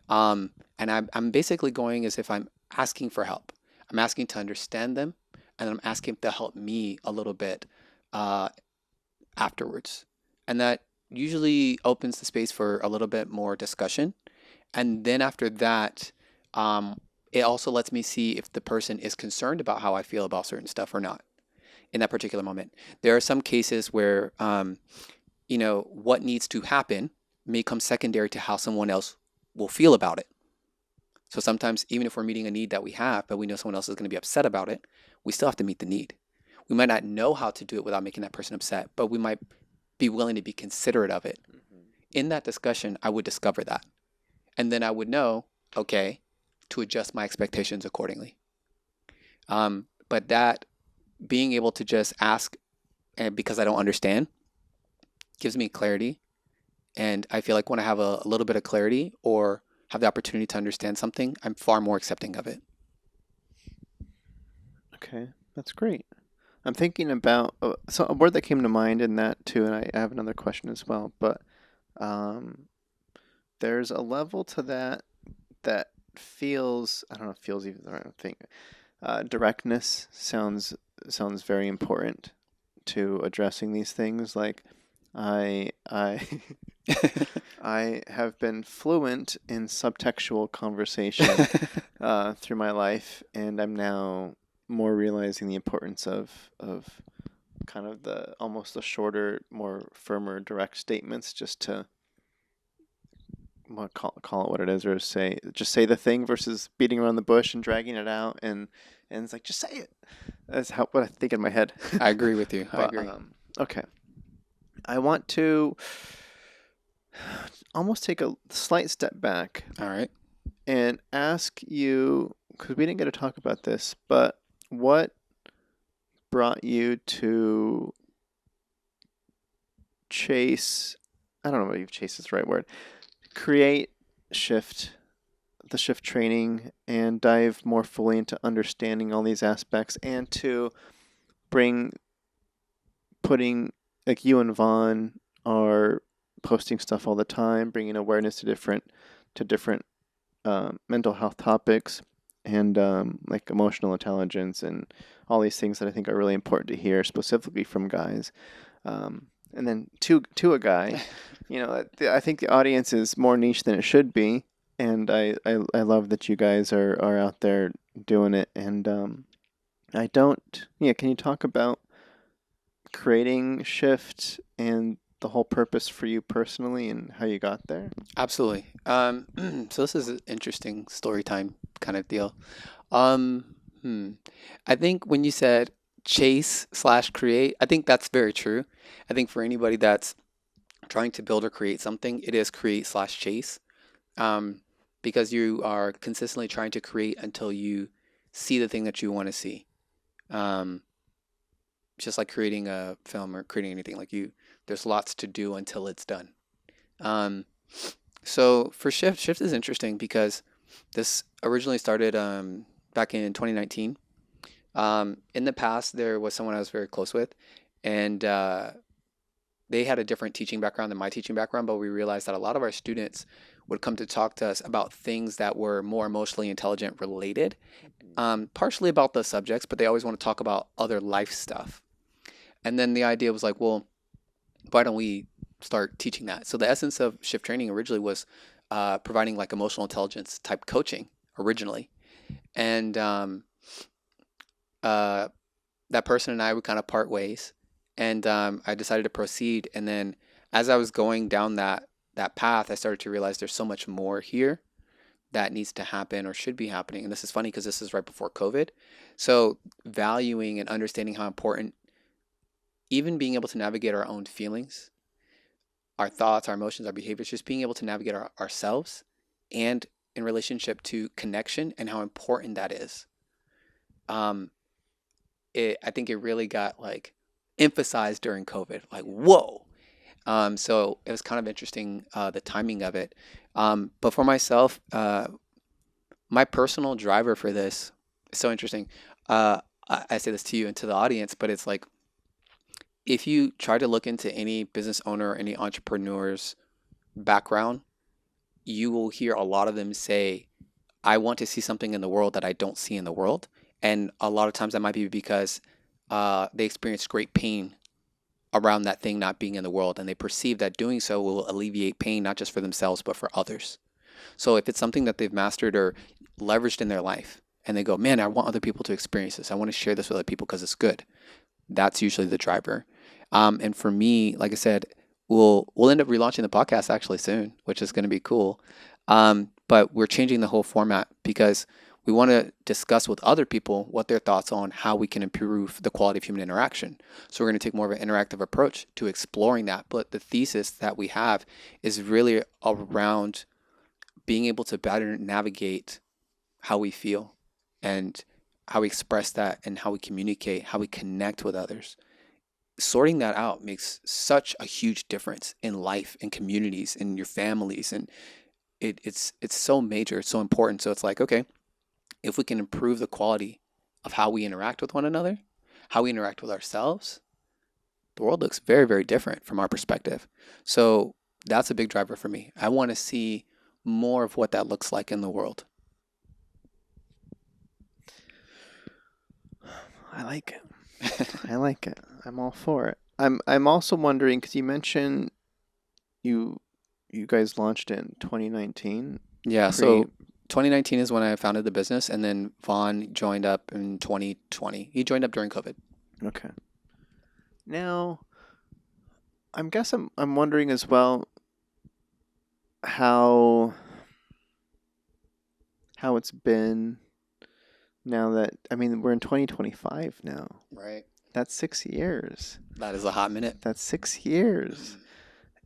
And I'm basically going as if I'm asking for help. I'm asking to understand them, and I'm asking to help me a little bit uh, afterwards. And that usually opens the space for a little bit more discussion. And then after that, um, it also lets me see if the person is concerned about how I feel about certain stuff or not in that particular moment. There are some cases where, what needs to happen may come secondary to how someone else will feel about it. So sometimes, even if we're meeting a need that we have, but we know someone else is going to be upset about it, we still have to meet the need. We might not know how to do it without making that person upset, but we might be willing to be considerate of it. In that discussion, I would discover that. And then I would know, okay, to adjust my expectations accordingly. But that being able to just ask, and because I don't understand, gives me clarity. And I feel like when I have a little bit of clarity or have the opportunity to understand something, I'm far more accepting of it. Okay, that's great. I'm thinking about so a word that came to mind in that too, and I have another question as well. But um, there's a level to that that feels, I don't know if feels even the right thing. Directness sounds very important to addressing these things. Like I I have been fluent in subtextual conversation through my life, and I'm now more realizing the importance of kind of the almost the shorter, more firmer, direct statements, just to what call it what it is, or say the thing versus beating around the bush and dragging it out, and it's like just say it. That's how what I think in my head. I agree with you. I But agree. okay, I want to almost take a slight step back All right. and ask you, because we didn't get to talk about this, but what brought you to chase? I don't know if chase is the right word. Create shift the shift training and dive more fully into understanding all these aspects, and to bring putting like you and Vaughn are posting stuff all the time, bringing awareness to different mental health topics, and like emotional intelligence and all these things that I think are really important to hear specifically from guys. And then to a guy, I think the audience is more niche than it should be, and I love that you guys are out there doing it. And I don't. Yeah, can you talk about creating shift and the whole purpose for you personally and how you got there? Absolutely. So this is an interesting story time kind of deal. Um, hmm. I think when you said chase slash create, I think that's very true. I think for anybody that's trying to build or create something, it is create slash chase. Um, because you are consistently trying to create until you see the thing that you want to see. Um, just like creating a film or creating anything, like there's lots to do until it's done. Um, so for shift is interesting because this originally started back in 2019. In the past, there was someone I was very close with, and they had a different teaching background than my teaching background, but we realized that a lot of our students would come to talk to us about things that were more emotionally intelligent related, partially about the subjects, but they always want to talk about other life stuff. And then the idea was like, well, why don't we start teaching that? So the essence of shift training originally was providing like emotional intelligence type coaching originally, and uh, that person and I would kind of part ways, and I decided to proceed. And then as I was going down that path, I started to realize there's so much more here that needs to happen or should be happening. And this is funny because this is right before COVID. So valuing and understanding how important even being able to navigate our own feelings, our thoughts, our emotions, our behaviors, just being able to navigate ourselves and in relationship to connection and how important that is. Um, I think it really got like emphasized during COVID. Like, whoa. So it was kind of interesting the timing of it. But for myself, my personal driver for this is so interesting. I say this to you and to the audience, but it's like if you try to look into any business owner, any entrepreneur's background, you will hear a lot of them say, I want to see something in the world that I don't see in the world. And a lot of times that might be because they experience great pain around that thing not being in the world. And they perceive that doing so will alleviate pain, not just for themselves, but for others. So if it's something that they've mastered or leveraged in their life, and they go, man, I want other people to experience this. I want to share this with other people because it's good. That's usually the driver. And for me, like I said, we'll end up relaunching the podcast actually soon, which is going to be cool. But we're changing the whole format because we want to discuss with other people what their thoughts on how we can improve the quality of human interaction. So we're going to take more of an interactive approach to exploring that. But the thesis that we have is really around being able to better navigate how we feel and how we express that and how we communicate, how we connect with others. Sorting that out makes such a huge difference in life and communities and your families, and it's so major, it's so important. So it's like, okay, if we can improve the quality of how we interact with one another, how we interact with ourselves, the world looks very, very different from our perspective. So that's a big driver for me. I want to see more of what that looks like in the world. I like it. I like it. I'm all for it. I'm also wondering because you mentioned you you guys launched in 2019 Yeah, pre. so 2019 is when I founded the business, and then Vaughn joined up in 2020. He joined up during COVID. Okay. Now, I'm wondering as well how how it's been now that I mean we're in 2025 now. Right. That's 6 years. That is a hot minute. That's 6 years. Mhm.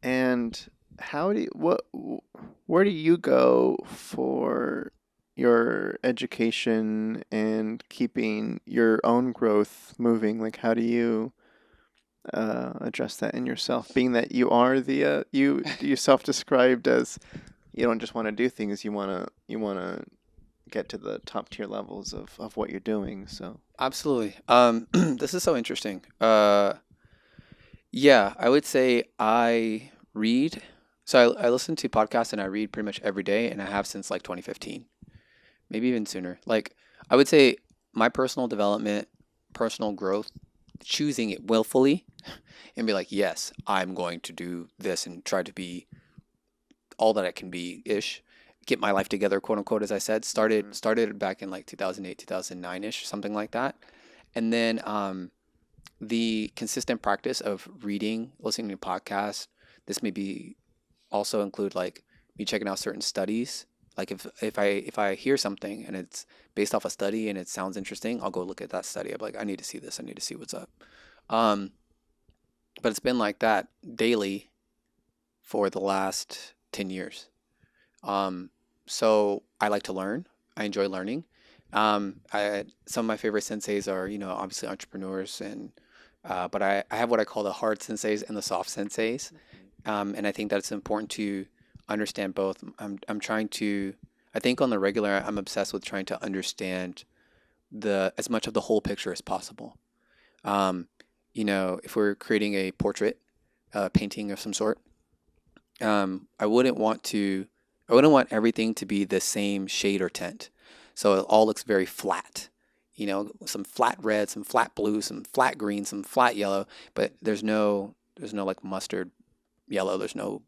And how do you, where do you go for your education and keeping your own growth moving? Like, how do you address that in yourself? Being that you are the you self-described as you don't just want to do things, you want to get to the top tier levels of what you're doing. So, Absolutely. This is so interesting. Yeah, I would say I read. So I listen to podcasts and I read pretty much every day, and I have since like 2015, maybe even sooner. Like I would say my personal development, personal growth, choosing it willfully and be like, yes, I'm going to do this and try to be all that I can be ish, get my life together, quote unquote, as I said, mhm. started back in like 2008, 2009 ish, something like that. And then the consistent practice of reading, listening to podcasts. This may be also include like me checking out certain studies. Like if I hear something and it's based off a study and it sounds interesting, I'll go look at that study. I'm like, I need to see this. I need to see what's up. Um, but it's been like that daily for the last 10 years. Um, so I like to learn. I enjoy learning. Some of my favorite senseis are, obviously entrepreneurs, and but I have what I call the hard senseis and the soft senseis. And I think that it's important to understand both. I'm trying to, I think on the regular, I'm obsessed with trying to understand the as much of the whole picture as possible. Um, if we're creating a portrait, a painting of some sort, I wouldn't want to, I wouldn't want everything to be the same shade or tint. So it all looks very flat. Some flat red, some flat blue, some flat green, some flat yellow, but there's no like mustard yellow. There's no,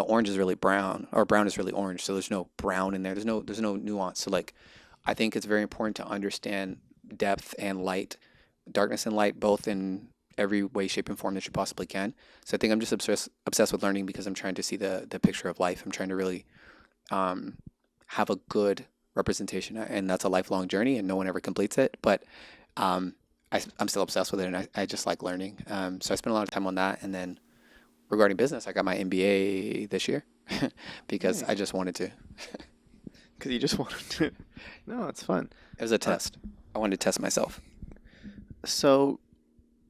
orange is really brown or brown is really orange. So there's no brown in there. There's no nuance. So like, I think it's very important to understand depth and light, darkness and light, both in every way, shape, and form that you possibly can. So I think I'm just obsessed with learning because I'm trying to see the picture of life. I'm trying to really um, have a good representation, and that's a lifelong journey, and no one ever completes it. But um, I'm still obsessed with it, and I just like learning. So I spend a lot of time on that. And then regarding business, I got my MBA this year because I Nice. just wanted to. It Because you just wanted to. No, it's fun. was a Uh, test. I wanted to test myself. so,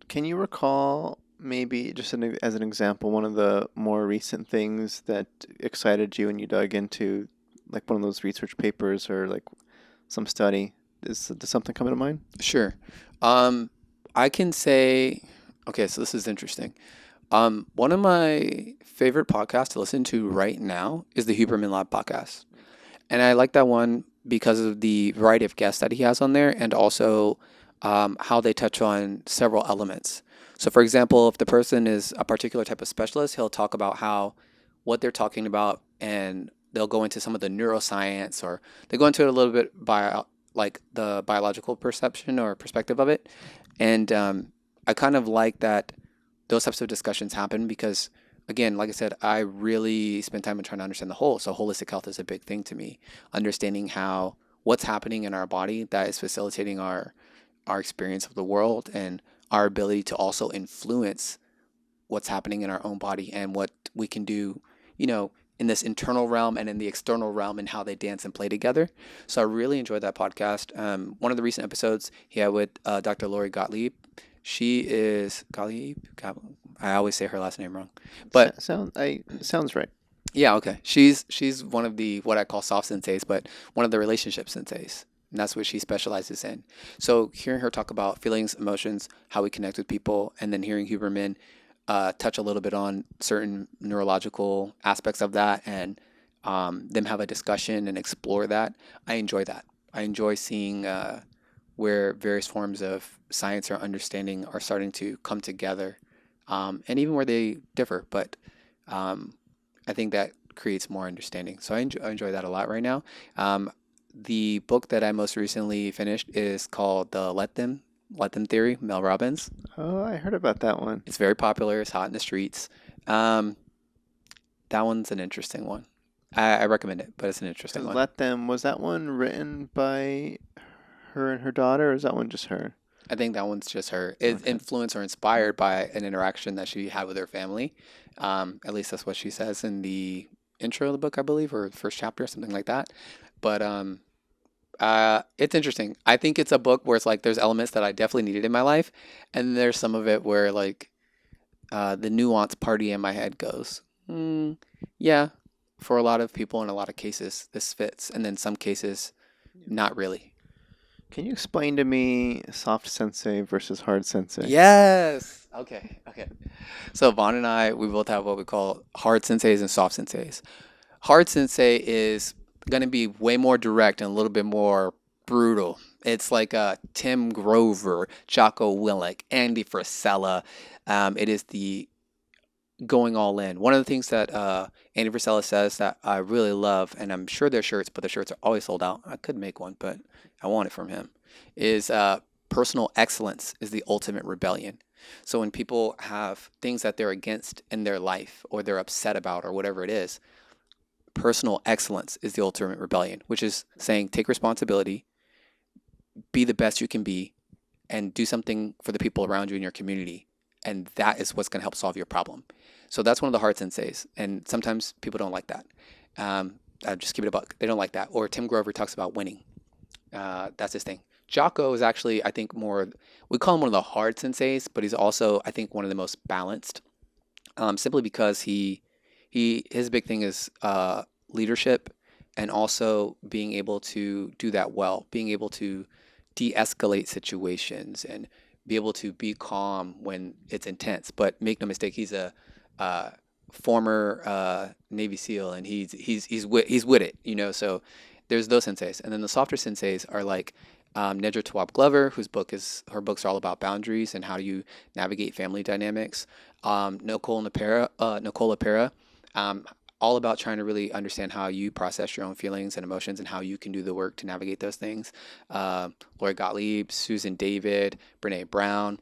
can you recall maybe just as an example, one of the more recent things that excited you and you dug into, like one of those research papers or like some study? Does something come to mind? Sure. I can say. Okay, so this is interesting. One of my favorite podcasts to listen to right now is the Huberman Lab podcast. And I like that one because of the variety of guests that he has on there and also how they touch on several elements. So, for example, if the person is a particular type of specialist, he'll talk about how what they're talking about and they'll go into some of the neuroscience or they go into it a little bit by like the biological perception or perspective of it. And I kind of like that those types of discussions happen because again, like I said, I really spend time in trying to understand the whole. So holistic health is a big thing to me. Understanding how what's happening in our body that is facilitating our experience of the world and our ability to also influence what's happening in our own body and what we can do, you know, in this internal realm and in the external realm and how they dance and play together. So I really enjoyed that podcast. One of the recent episodes he had with Dr. Lori Gottlieb. She is Gottlieb. I always say her last name wrong, but Sounds right. yeah, okay. She's one of the what I call soft senseis, but one of the relationship senseis. And that's what she specializes in. So hearing her talk about feelings, emotions, how we connect with people, and then hearing Huberman touch a little bit on certain neurological aspects of that and them have a discussion and explore that, I enjoy that. I enjoy seeing where various forms of science or understanding are starting to come together, and even where they differ. But um, I think that creates more understanding. So I enjoy that a lot right now. The book that I most recently finished is called the Let Them Theory, Mel Robbins. Oh, I heard about that one. It's very popular. It's hot in the streets. Um, that one's an interesting one. I recommend it, but it's an interesting one. Let Them, was that one written by her and her daughter, or is that one just her? I think that one's just her. It's Okay. influenced or inspired by an interaction that she had with her family. At least that's what she says in the intro of the book, I believe, or first chapter, or something like that. But it's interesting. I think it's a book where it's like there's elements that I definitely needed in my life, and there's some of it where like the nuance party in my head goes, yeah, for a lot of people in a lot of cases this fits, and then some cases not really. Can you explain to me soft sensei versus hard sensei? Yes. Okay. Okay. So Vaughn and I, we both have what we call hard senseis and soft senseis. Hard sensei is going to be way more direct and a little bit more brutal. It's like Tim Grover, Jocko Willink, Andy Frisella. It is the going all in. One of the things that Andy Frisella says that I really love, and I'm sure their shirts, but the shirts are always sold out. I could make one, but I want it from him. Is personal excellence is the ultimate rebellion. So when people have things that they're against in their life or they're upset about or whatever it is, personal excellence is the ultimate rebellion, which is saying take responsibility, be the best you can be, and do something for the people around you in your community. And that is what's going to help solve your problem. So that's one of the hard senseis. And sometimes people don't like that. I'll just keep it a buck. They don't like that. Or Tim Grover talks about winning. That's his thing. Jocko is actually, I think, more, we call him one of the hard senseis, but he's also, I think, one of the most balanced, simply because his big thing is leadership and also being able to do that well, being able to de-escalate situations and be able to be calm when it's intense. But make no mistake, he's a uh, former Navy SEAL, and he's with it, you know. So there's those senseis, and then the softer senseis are like Nedra Tawwab Glover, whose books are all about boundaries and how do you navigate family dynamics. Nicole Napera, um, all about trying to really understand how you process your own feelings and emotions and how you can do the work to navigate those things. Lori Gottlieb, Susan David, Brene Brown,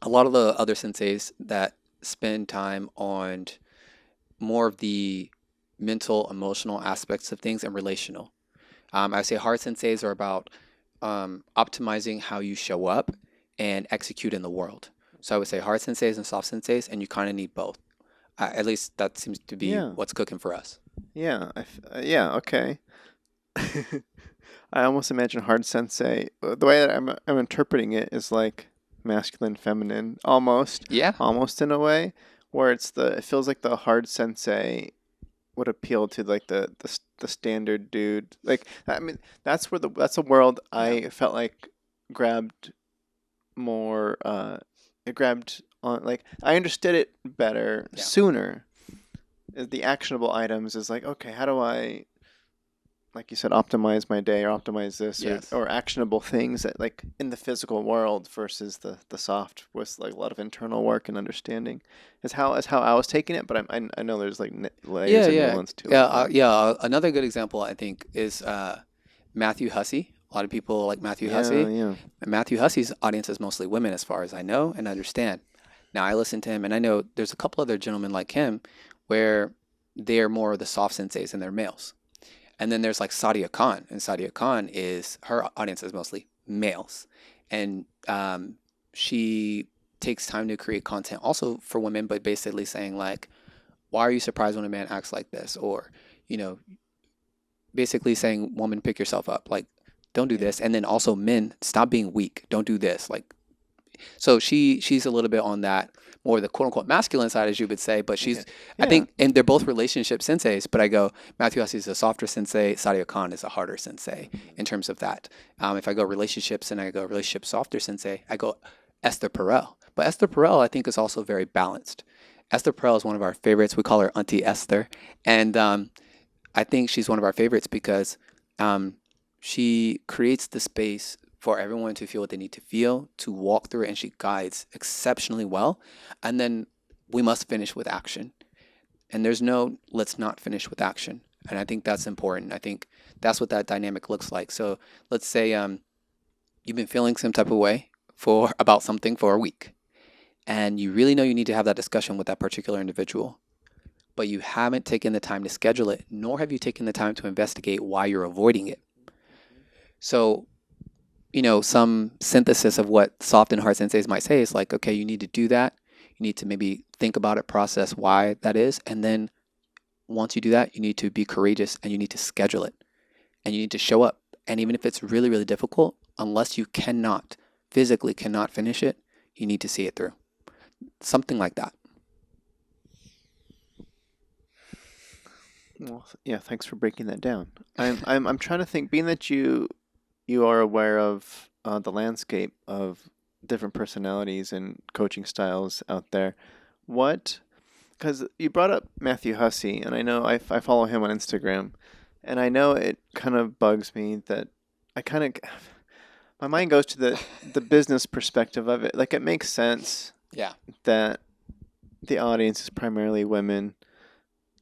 a lot of the other senseis that spend time on more of the mental, emotional aspects of things and relational. I say hard senseis are about optimizing how you show up and execute in the world. So I would say hard senseis and soft senseis, and you kind of need both. At least that seems to be Yeah. what's cooking for us. Yeah. Yeah. Okay. I almost imagine hard sensei. The way that I'm interpreting it is like masculine, feminine, Yeah, almost in a way, where it feels like the hard sensei would appeal to like the standard dude. Like I mean, that's a world yeah, I felt like grabbed more. It grabbed on, like, I understood it better Yeah. sooner. The actionable items is like, okay, how do I, like you said, optimize my day or optimize this, Yes. or actionable things that, like, in the physical world versus the soft with like a lot of internal work and understanding is how I was taking it. But I know there's like layers Yeah, and yeah, nuance to yeah, it. But yeah. Another good example, I think, is Matthew Hussey. A lot of people like Matthew yeah, Hussey. yeah, And Matthew Hussey's audience is mostly women, as far as I know and understand. Now, I listen to him, and I know there's a couple other gentlemen like him where they're more of the soft senseis and they're males. And then there's like Sadia Khan, and Sadia Khan is her audience is mostly males, and she takes time to create content also for women, but basically saying like, why are you surprised when a man acts like this, or you know, basically saying, woman, pick yourself up, like don't do yeah, this, and then also men, stop being weak, don't do this, like so she's a little bit on that more the quote unquote masculine side, as you would say, but yeah, she's I yeah. think and they're both relationship senseis. But I go Matthew Hussey is a softer sensei, Sadia Khan is a harder sensei in terms of that. If I go relationships and I go relationship softer sensei, I go Esther Perel. But Esther Perel I think is also very balanced. Esther Perel is one of our favorites. We call her Auntie Esther, and I think she's one of our favorites because um, she creates the space for everyone to feel what they need to feel, to walk through it, and she guides exceptionally well. And then we must finish with action. And there's no let's not finish with action. And I think that's important. I think that's what that dynamic looks like. So let's say you've been feeling some type of way for about something for a week, and you really know you need to have that discussion with that particular individual, but you haven't taken the time to schedule it, nor have you taken the time to investigate why you're avoiding it. So, some synthesis of what soft and hard senseis might say is like, okay, you need to do that. You need to maybe think about it, process why that is. And then once you do that, you need to be courageous and you need to schedule it and you need to show up. And even if it's really, really difficult, unless you physically cannot finish it, you need to see it through. Something like that. Well, yeah. Thanks for breaking that down. I'm trying to think. Being that you are aware of the landscape of different personalities and coaching styles out there, what? Because you brought up Matthew Hussey, and I know I follow him on Instagram, and I know it kind of bugs me that I kind of my mind goes to the business perspective of it. Like, it makes sense Yeah. that the audience is primarily women,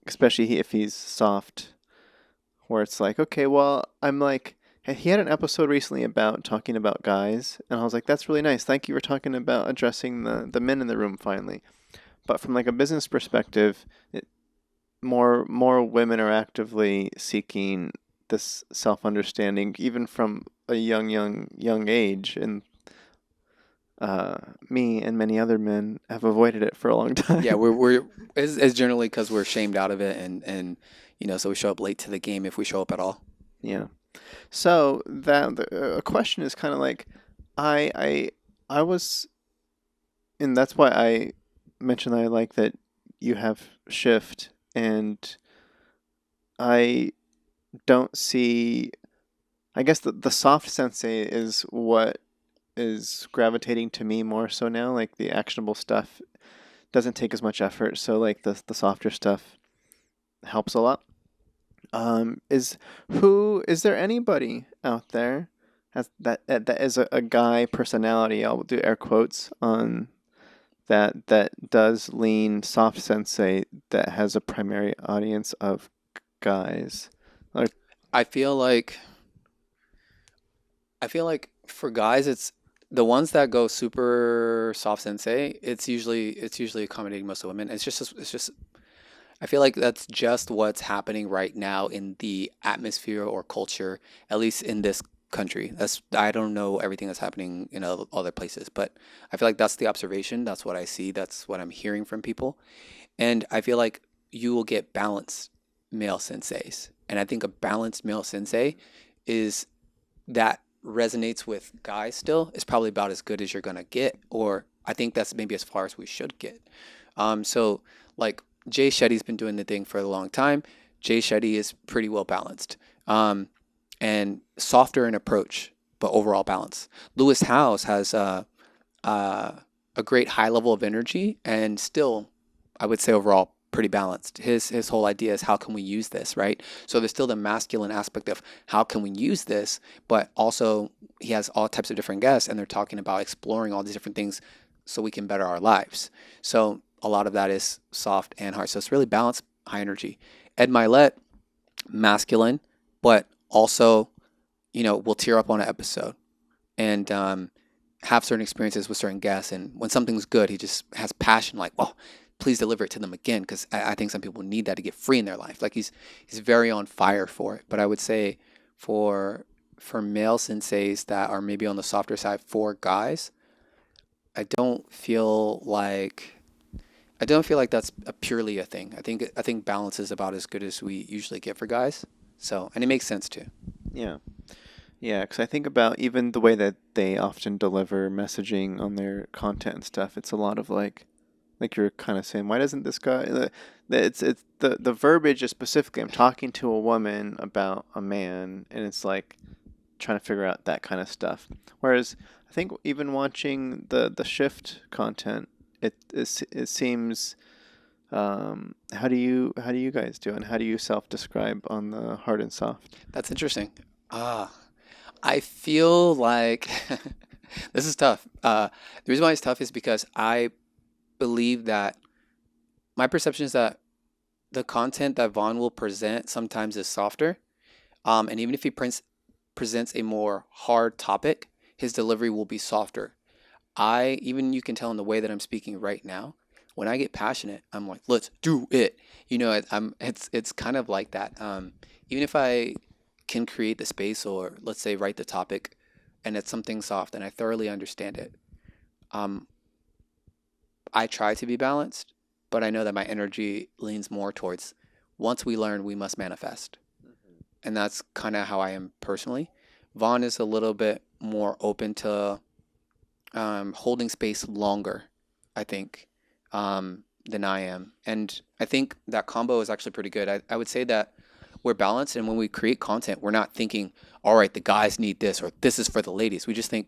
especially if he's soft, where it's like, okay, well, I'm like, he had an episode recently about talking about guys, and I was like, that's really nice. Thank you for talking about addressing the men in the room finally. But from like a business perspective, more women are actively seeking this self understanding, even from a young age, and me and many other men have avoided it for a long Yeah, time. we're it's generally because we're shamed out of it, and so we show up late to the game if we show up at all. Yeah. So that a question is kind of like, I I I was, and that's why I mentioned that I like that you have shift, and I don't see. I guess the soft sensei is what is gravitating to me more so now. Like, the actionable stuff doesn't take as much effort, so like the softer stuff helps a lot. Is there anybody out there that is a guy personality? I'll do air quotes on that does lean soft sensei that has a primary audience of guys. Like, I feel like for guys, it's the ones that go super soft sensei. It's usually accommodating most of women. It's just I feel like that's just what's happening right now in the atmosphere or culture, at least in this country. That's I don't know everything that's happening in other places, but I feel like that's the observation. That's what I see. That's what I'm hearing from people, and I feel like you will get balanced male senseis, and I think a balanced male sensei is that resonates with guys still is probably about as good as you're gonna get, or I think that's maybe as far as we should get. So like Jay Shetty's been doing the thing for a long time. Jay Shetty is pretty well balanced, and softer in approach, but overall balance. Lewis Howes has a great high level of energy and still, I would say overall, pretty balanced. His whole idea is how can we use this, right? So there's still the masculine aspect of how can we use this, but also he has all types of different guests and they're talking about exploring all these different things so we can better our lives. So a lot of that is soft and hard. So it's really balanced, high energy. Ed Milet, masculine, but also, will tear up on an episode and have certain experiences with certain guests. And when something's good, he just has passion, like, oh, please deliver it to them again, because I think some people need that to get free in their life. Like he's very on fire for it. But I would say for male senseis that are maybe on the softer side for guys, I don't feel like that's a purely a thing. I think balance is about as good as we usually get for guys. So, and it makes sense too. Yeah. Yeah, because I think about even the way that they often deliver messaging on their content and stuff. It's a lot of like you're kind of saying, why doesn't this guy? It's the verbiage is specifically. I'm talking to a woman about a man, and it's like trying to figure out that kind of stuff. Whereas I think even watching the shift content, it seems. How do you guys do, and how do you self describe on the hard and soft? That's interesting. Ah, I feel like this is tough. The reason why it's tough is because I believe that my perception is that the content that Vaughn will present sometimes is softer. And even if he presents a more hard topic, his delivery will be softer. Even you can tell in the way that I'm speaking right now, when I get passionate, I'm like, let's do it. It's kind of like that. Even if I can create the space or let's say write the topic and it's something soft and I thoroughly understand it, um, I try to be balanced, but I know that my energy leans more towards once we learn, we must manifest. And that's kind of how I am personally. Vaughn is a little bit more open to holding space longer, I think, than I am. And I think that combo is actually pretty good. I would say that we're balanced, and when we create content, we're not thinking, all right, the guys need this or this is for the ladies. We just think,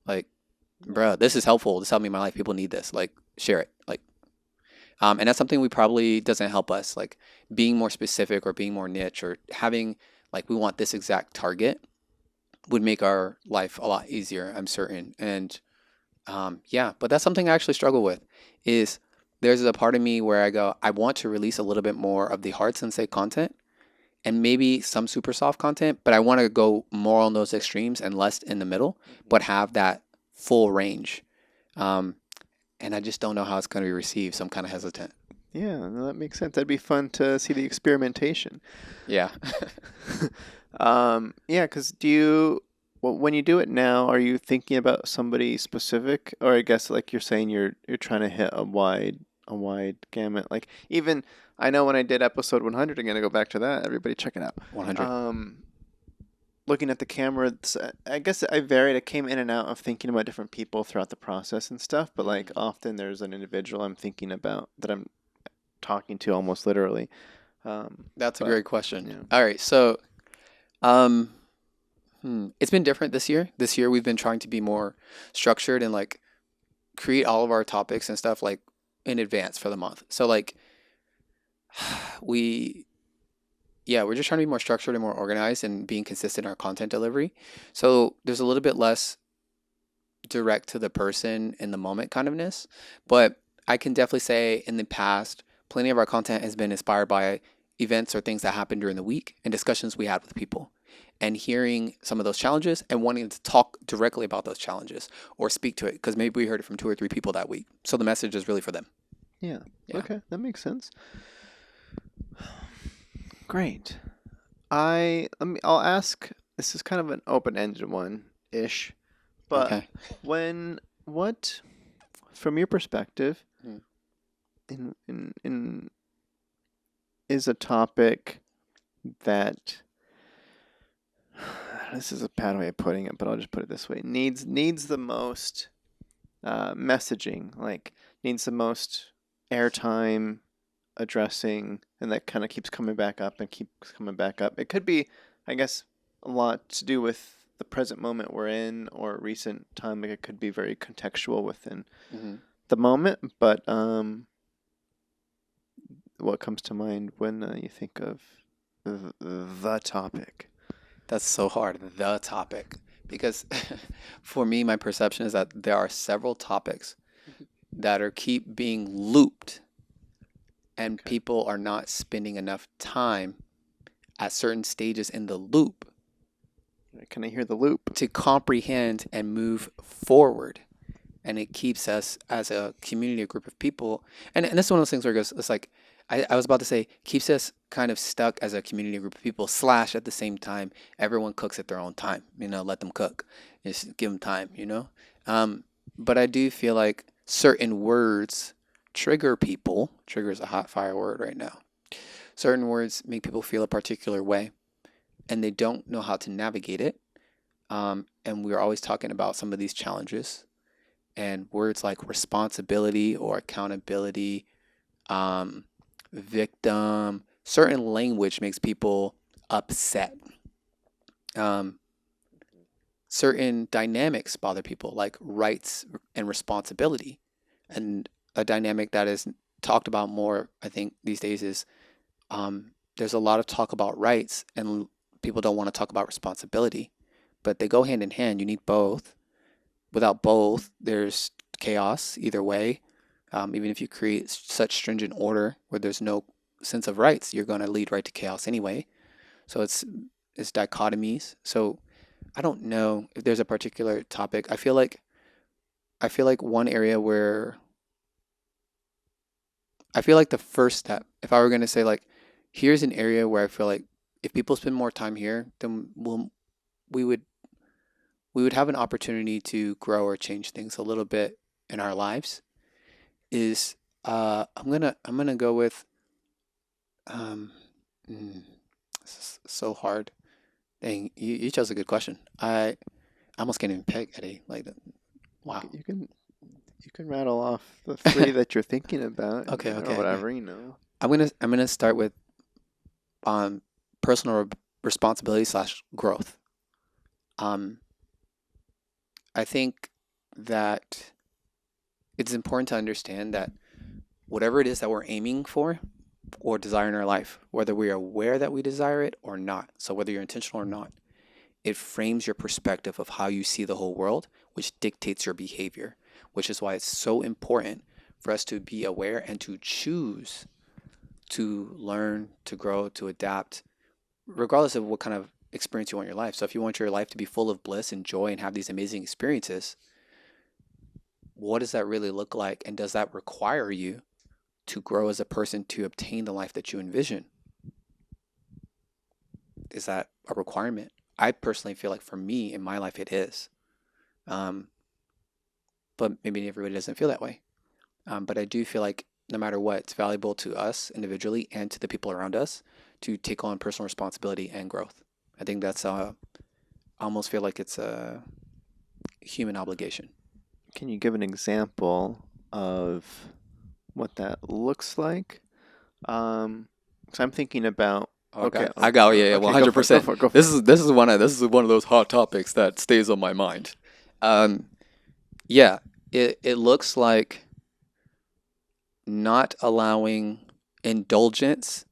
like, bro, this is helpful. This helped me in my life. People need this. Like, share it. And that's something we probably doesn't help us. Like, being more specific or being more niche or having, like, we want this exact target would make our life a lot easier, I'm certain. And yeah, but that's something I actually struggle with is there's a part of me where I go, I want to release a little bit more of the hard sensei content and maybe some super soft content, but I want to go more on those extremes and less in the middle, but have that full range. Um, and I just don't know how it's going to be received, so I'm kind of hesitant. Yeah, no, that makes sense. That'd be fun to see the experimentation. Yeah. Yeah, because when you do it now, are you thinking about somebody specific, or I guess like you're saying you're trying to hit a wide gamut. Like even I know when I did episode 100, I'm gonna go back to that. Everybody check it out. 100. Um, Looking at the camera, I guess I varied. I came in and out of thinking about different people throughout the process and stuff. But like Mm, often there's an individual I'm thinking about that I'm talking to almost literally. that's a But great question. yeah. All right, so um, it's been different this year. This year we've been trying to be more structured and like create all of our topics and stuff like in advance for the month. So like we yeah, we're just trying to be more structured and more organized and being consistent in our content delivery. So there's a little bit less direct to the person in the moment kind ofness, but I can definitely say in the past, plenty of our content has been inspired by events or things that happened during the week and discussions we had with people. And hearing some of those challenges and wanting to talk directly about those challenges or speak to it because maybe we heard it from two or three people that week. So the message is really for them. Yeah. Yeah. Okay, that makes sense. Great. I'll ask. This is kind of an open-ended one ish, but Okay. what from your perspective Mm. in is a topic that this is a bad way of putting it, but I'll just put it this way, needs the most messaging, like needs the most airtime addressing, and that kind of keeps coming back up and keeps coming back up. It could be, I guess, a lot to do with. the present moment we're in or recent time. Like it could be very contextual within Hmm. the moment. But what comes to mind when you think of the topic? That's so hard, the topic. Because for me, my perception is that there are several topics that are keep being looped, and Okay. people are not spending enough time at certain stages in the loop Can I hear the loop? to comprehend and move forward. And it keeps us as a community, a group of people. And this is one of those things where it goes, it's like, I was about to say, keeps us kind of stuck as a community, a group of people, slash at the same time, everyone cooks at their own time, let them cook. Just give them time, But I do feel like certain words trigger people. Trigger is a hot fire word right now. Certain words make people feel a particular way, and they don't know how to navigate it. And we're always talking about some of these challenges, and words like responsibility or accountability, um, victim, certain language makes people upset. Um, Certain dynamics bother people, like rights and responsibility. And a dynamic that is talked about more, I think, these days is there's a lot of talk about rights, and people don't want to talk about responsibility, but they go hand in hand. You need both. Without both, there's chaos either way. Even if you create such stringent order where there's no sense of rights, you're going to lead right to chaos anyway. So it's dichotomies. So I don't know if there's a particular topic. I feel like one area where I feel like the first step, if I were going to say like, here's an area where I feel like if people spend more time here, then we would we would have an opportunity to grow or change things a little bit in our lives. Is I'm gonna go with um, mm, this is so hard. Dang, you chose a good question. I almost can't even pick Eddie. Like, You wow. can, you can you can rattle off the three that you're thinking about, Okay, or okay, okay. whatever. I'm gonna start with um personal responsibility slash growth. Um, I think that it's important to understand that whatever it is that we're aiming for or desire in our life, whether we are aware that we desire it or not, so whether you're intentional or not, it frames your perspective of how you see the whole world, which dictates your behavior, which is why it's so important for us to be aware and to choose to learn, to grow, to adapt, regardless of what kind of experience you want in your life. So if you want your life to be full of bliss and joy and have these amazing experiences, what does that really look like? And does that require you to grow as a person to obtain the life that you envision? Is that a requirement? I personally feel like for me in my life it is. Um, but maybe everybody doesn't feel that way. But I do feel like no matter what, it's valuable to us individually and to the people around us to take on personal responsibility and growth. I think that's I almost feel like it's a human obligation. Can you give an example of what that looks like? So I'm thinking about. Oh, I Okay, got, I got, yeah, yeah, okay, go for it, go 100%. for it, go This for it. is this is one of those hot topics that stays on my mind. Um, yeah, it looks like not allowing indulgence,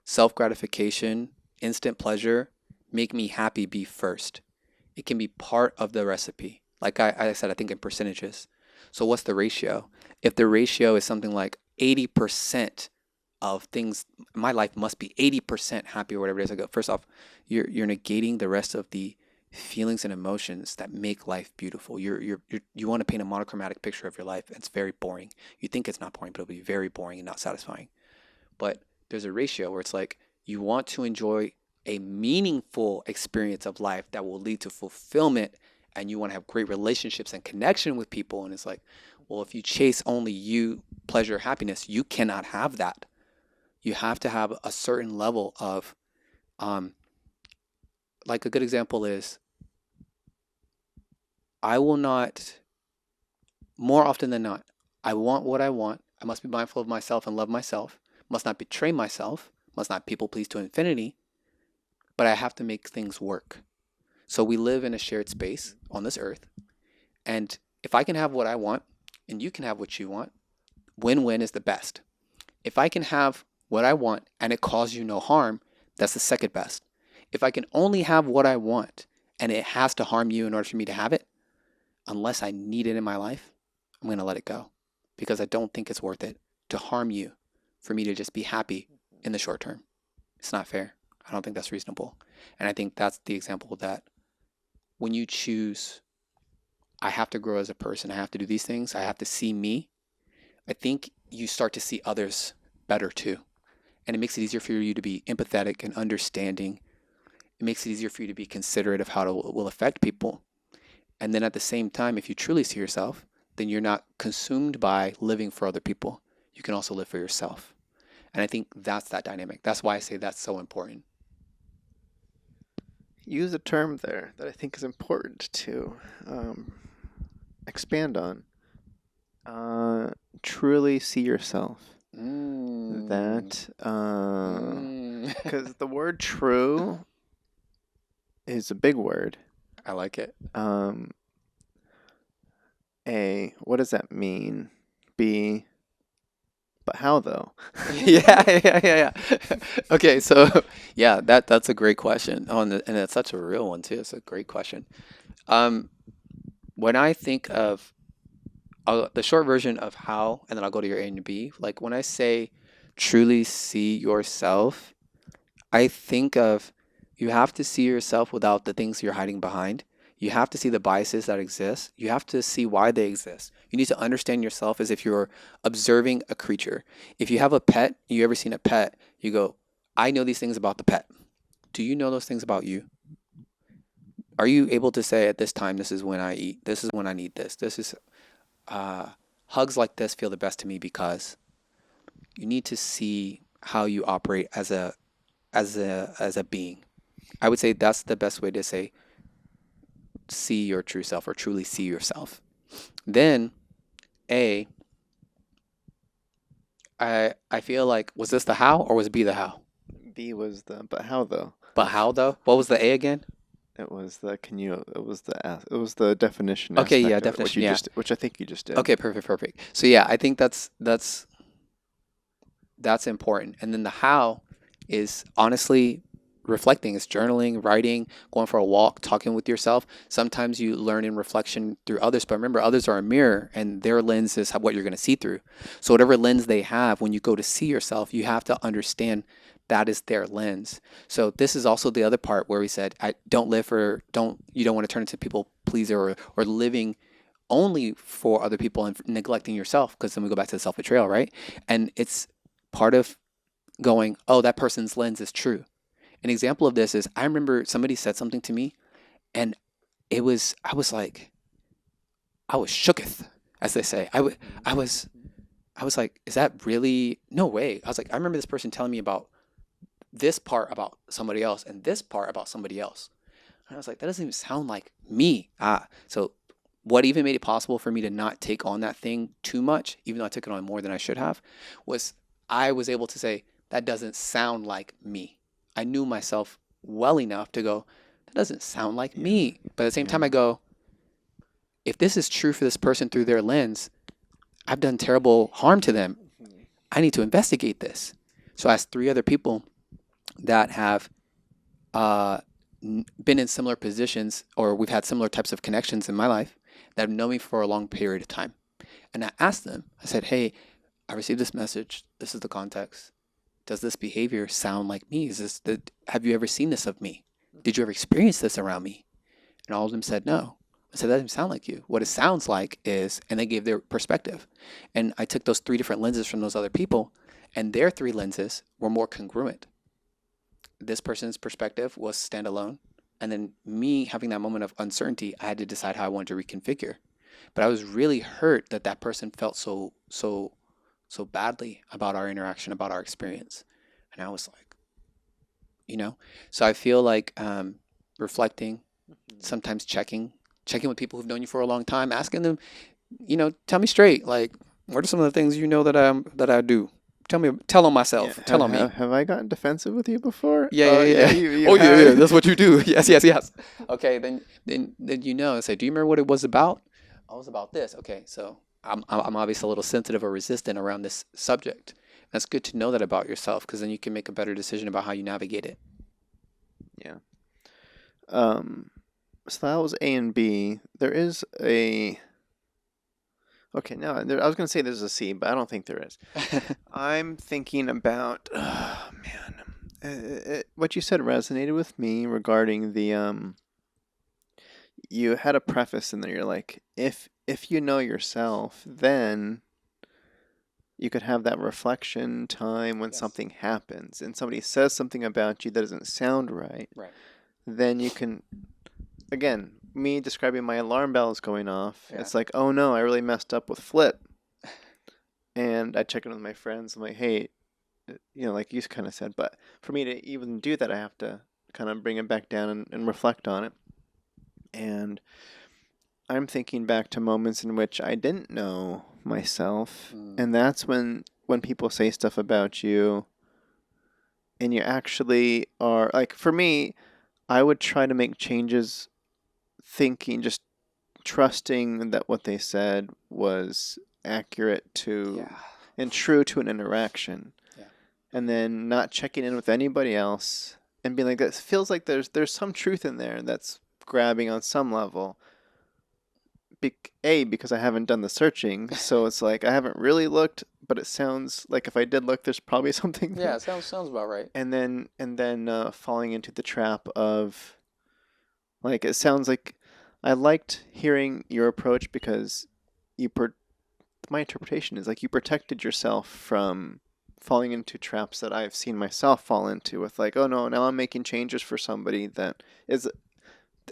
self gratification, instant pleasure, make me happy be first. It can be part of the recipe. Like I said, I think in percentages. So what's the ratio? If the ratio is something like 80% of things, my life must be 80% happy or whatever it is. I go, first off, you're negating the rest of the feelings and emotions that make life beautiful. You want to paint a monochromatic picture of your life. It's very boring. You think it's not boring, but it'll be very boring and not satisfying. But there's a ratio where it's like you want to enjoy a meaningful experience of life that will lead to fulfillment, and you want to have great relationships and connection with people. And it's like, well, if you chase only you, pleasure, happiness, you cannot have that. You have to have a certain level of, um, like a good example is, I will not, more often than not, I want what I want. I must be mindful of myself and love myself, must not betray myself, must not people please to infinity, but I have to make things work. So we live in a shared space on this earth. And if I can have what I want and you can have what you want, win win is the best. If I can have what I want and it causes you no harm, that's the second best. If I can only have what I want and it has to harm you in order for me to have it, unless I need it in my life, I'm going to let it go because I don't think it's worth it to harm you for me to just be happy in the short term. It's not fair. I don't think that's reasonable. And I think that's the example that when you choose, I have to grow as a person, I have to do these things, I have to see me, I think you start to see others better too. And it makes it easier for you to be empathetic and understanding. It makes it easier for you to be considerate of how it will affect people. And then at the same time, if you truly see yourself, then you're not consumed by living for other people. You can also live for yourself. And I think that's that dynamic. That's why I say that's so important. Use a term there that I think is important to um, expand on. Uh, Truly see yourself. Mm, That, mm. because the word true is a big word. I like it. Um, what does that mean? B, but how though? Yeah. Okay, so yeah, that's a great question. Oh, and it's such a real one too. It's a great question. Um, when I think of the short version of how, and then I'll go to your A and B. Like when I say truly see yourself, I think of you have to see yourself without the things you're hiding behind. You have to see the biases that exist. You have to see why they exist. You need to understand yourself as if you're observing a creature. If you have a pet, you ever seen a pet, you go, I know these things about the pet. Do you know those things about you? Are you able to say at this time, this is when I eat, this is when I need this, this is uh, hugs like this feel the best to me because you need to see how you operate as a being. I would say that's the best way to say see your true self or truly see yourself. Then A, I feel like was this the how or was B the how? B was the but how though? But how though? What was the A again? It was the can you it was the definition Okay, yeah, aspect of it, definition. Yeah. which I think you just did. Okay, perfect. So yeah, I think that's important. And then the how is honestly reflecting, it's journaling, writing, going for a walk, talking with yourself. Sometimes you learn in reflection through others, but remember, others are a mirror and their lens is what you're going to see through. So, whatever lens they have, when you go to see yourself, you have to understand that is their lens. So, this is also the other part where we said, I don't live for, you don't want to turn into people pleaser or living only for other people and neglecting yourself because then we go back to the self betrayal, right? And it's part of going, oh, that person's lens is true. An example of this is I remember somebody said something to me and I was like, I was shooketh, as they say. I was, I was like, is that really, no way. I was like, I remember this person telling me about this part about somebody else and this part about somebody else. And I was like, that doesn't even sound like me. So what even made it possible for me to not take on that thing too much, even though I took it on more than I should have, was I was able to say, that doesn't sound like me. I knew myself well enough to go, that doesn't sound like Yeah. me. But at the same Yeah. time, I go, if this is true for this person through their lens, I've done terrible harm to them. Mhm. I need to investigate this. So I asked three other people that have uh, been in similar positions or we've had similar types of connections in my life that have known me for a long period of time. And I asked them, I said, hey, I received this message. This is the context. Does this behavior sound like me? Have you ever seen this of me? Did you ever experience this around me? And all of them said no. I said, that doesn't sound like you. What it sounds like is, and they gave their perspective. And I took those three different lenses from those other people, and their three lenses were more congruent. This person's perspective was standalone. And then me having that moment of uncertainty, I had to decide how I wanted to reconfigure. But I was really hurt that that person felt so badly about our interaction, about our experience. And I was like, you know, so I feel like reflecting, Mhm. sometimes checking with people who've known you for a long time, asking them, tell me straight, like, what are some of the things that I do? Tell on Yeah, myself. Tell on me. have I gotten defensive with you before? Yeah, Oh yeah, yeah, yeah. you Oh, yeah, yeah. have. That's what you do. Yes, yes, yes. Okay, then you know. Say, do you remember what it was about? I was about this. Okay, so I'm obviously a little sensitive or resistant around this subject. That's good to know that about yourself because then you can make a better decision about how you navigate it. Yeah. Um. So that was A and B. There is a. Okay, no, I was gonna say there's a C, but I don't think there is. I'm thinking about. Oh, man. What you said resonated with me regarding the you had a preface in there. You're like, if you know yourself, then you could have that reflection time when Yes. something happens and somebody says something about you that doesn't sound right. Right. Then you can, again, me describing my alarm bells going off. Yeah. It's like, oh no, I really messed up with Flip. And I check in with my friends. I'm like, hey, like you kind of said, but for me to even do that, I have to kind of bring it back down and reflect on it. And I'm thinking back to moments in which I didn't know myself, Mm, and that's when people say stuff about you and you actually are like for me, I would try to make changes thinking just trusting that what they said was accurate to yeah. and true to an interaction Yeah. and then not checking in with anybody else and being like that feels like there's some truth in there that's grabbing on some level because I haven't done the searching, so it's like I haven't really looked, but it sounds like if I did look, there's probably something Yeah. there. Sounds about right. And then falling into the trap of like it sounds like I liked hearing your approach because you per- my interpretation is like you protected yourself from falling into traps that I've seen myself fall into with like, oh no, now I'm making changes for somebody that is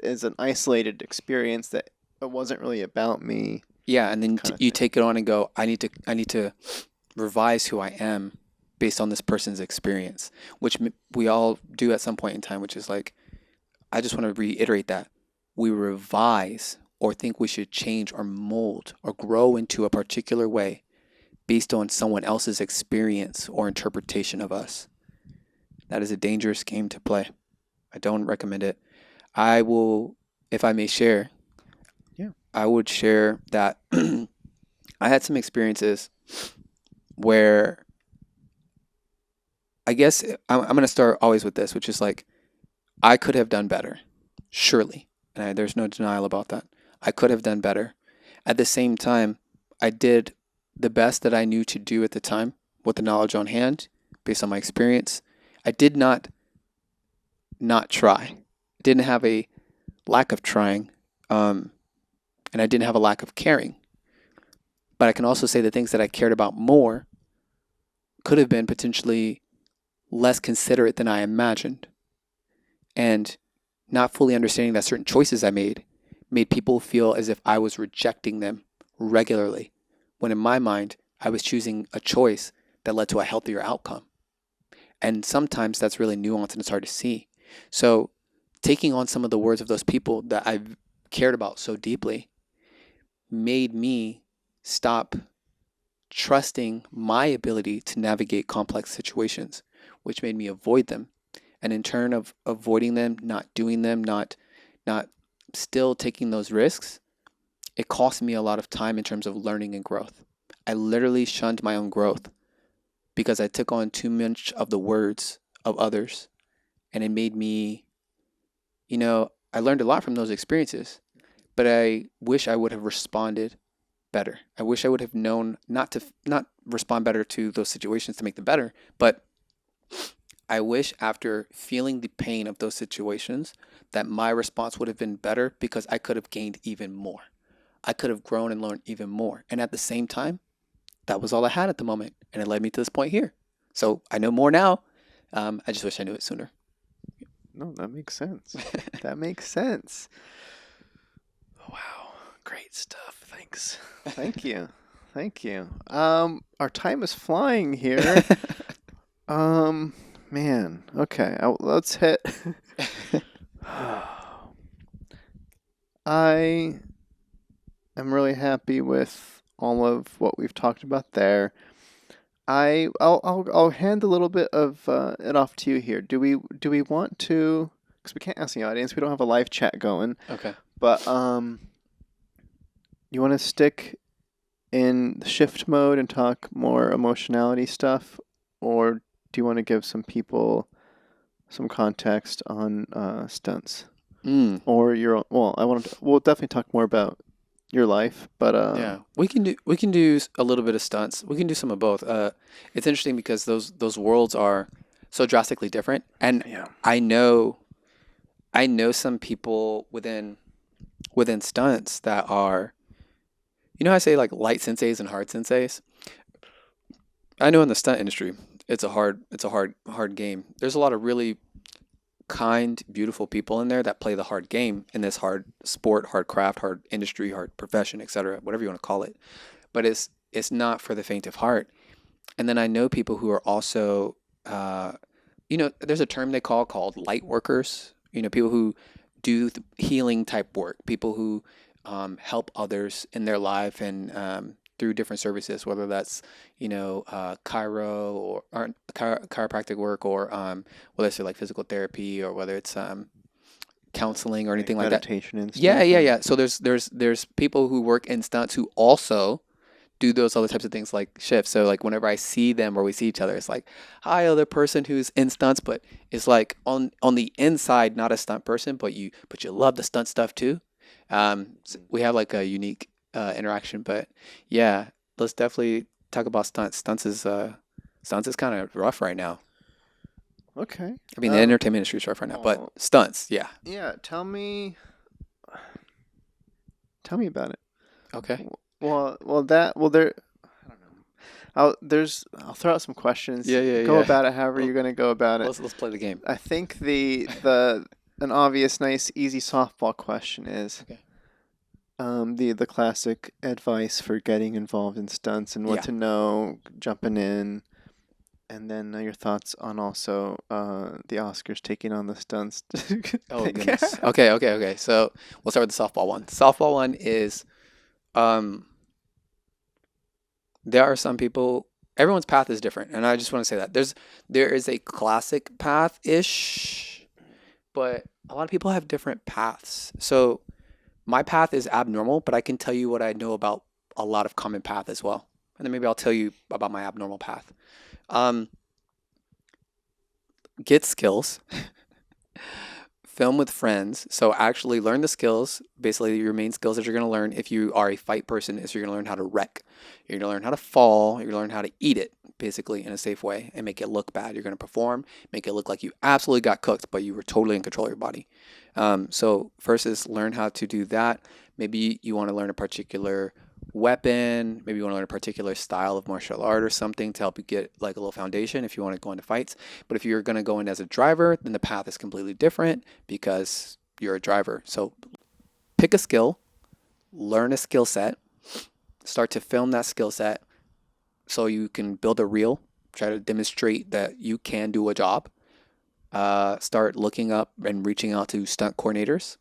is an isolated experience that it wasn't really about me Yeah, and then kind of you thing. take it on and go, I need to revise who I am based on this person's experience, which we all do at some point in time, which is like, I just want to reiterate that we revise or think we should change or mold or grow into a particular way based on someone else's experience or interpretation of us. That is a dangerous game to play. I don't recommend it. I will, if I may share, Yeah. I would share that I had some experiences where I guess I'm going to start always with this, which is like, I could have done better, surely. And there's no denial about that. I could have done better. At the same time, I did the best that I knew to do at the time with the knowledge on hand, based on my experience. I did not try. Didn't have a lack of trying, um, and I didn't have a lack of caring. But I can also say the things that I cared about more could have been potentially less considerate than I imagined. And not fully understanding that certain choices I made people feel as if I was rejecting them regularly, when in my mind, I was choosing a choice that led to a healthier outcome. And sometimes that's really nuanced and it's hard to see. So, taking on some of the words of those people that I've cared about so deeply made me stop trusting my ability to navigate complex situations, which made me avoid them. And in turn of avoiding them, not doing them, not still taking those risks, it cost me a lot of time in terms of learning and growth. I literally shunned my own growth because I took on too much of the words of others, and it made me, I learned a lot from those experiences, but I wish I would have responded better. I wish I would have known not respond better to those situations to make them better, but I wish after feeling the pain of those situations that my response would have been better because I could have gained even more. I could have grown and learned even more. And at the same time, that was all I had at the moment. And it led me to this point here. So I know more now. I just wish I knew it sooner. No, that makes sense. That makes sense. Wow. Great stuff. Thanks. Thank you. Thank you. Our time is flying here. Um, man. Okay, let's hit. I am really happy with all of what we've talked about there. I'll hand a little bit of it off to you here. Do we want to? Because we can't ask the audience. We don't have a live chat going. Okay. But you want to stick in the shift mode and talk more emotionality stuff, or do you want to give some people some context on stunts Mm, or your own? Well, we'll definitely talk more about your life, but yeah. We can do a little bit of stunts. We can do some of both. It's interesting because those worlds are so drastically different, and yeah. I know I know some people within stunts that are, I say like light senseis and hard senseis. I know in the stunt industry, it's a hard game. There's a lot of really kind, beautiful people in there that play the hard game in this hard sport, hard craft, hard industry, hard profession, etc., whatever you want to call it. But it's not for the faint of heart. And then I know people who are also, there's a term they called light workers. People who do healing type work, people who help others in their life and through different services, whether that's chiro or chiropractic work, or whether it's like physical therapy, or whether it's counseling or Like anything like that. meditation and Yeah, stuff. yeah, Yeah. yeah. So there's people who work in stunts who also do those other types of things like shifts. So like whenever I see them or we see each other, it's like, hi, other person who's in stunts, but it's like on the inside, not a stunt person, but you love the stunt stuff too. We have like a unique interaction, but yeah, let's definitely talk about stunts. Stunts is kind of rough right now. Okay. I mean, the entertainment industry is rough right now, but Oh, stunts, yeah. yeah. Tell me about it. Okay. There. I don't know. I'll throw out some questions. Yeah, yeah, Go yeah. about it however Well, you're gonna go about it. let's play the game. I think the an obvious, nice, easy softball question is Okay. the classic advice for getting involved in stunts and what Yeah. to know jumping in, and then your thoughts on also the Oscars taking on the stunts. Oh goodness. Okay, okay, okay. So we'll start with the softball one. Softball one is um there are some people, everyone's path is different, and I just want to say that there is a classic path ish, but a lot of people have different paths. So my path is abnormal, but I can tell you what I know about a lot of common path as well. And then maybe I'll tell you about my abnormal path. Um, get skills, film with friends. So actually learn the skills. Basically, your main skills that you're going to learn if you are a fight person is you're going to learn how to wreck. You're going to learn how to fall. You're going to learn how to eat it, basically, in a safe way and make it look bad. You're going to perform, make it look like you absolutely got cooked, but you were totally in control of your body. So first is learn how to do that. Maybe you want to learn a particular weapon. Maybe you want to learn a particular style of martial art or something to help you get like a little foundation if you want to go into fights. But if you're going to go in as a driver, then the path is completely different because you're a driver. So pick a skill, learn a skill set, start to film that skill set so you can build a reel, try to demonstrate that you can do a job. Start looking up and reaching out to stunt coordinators.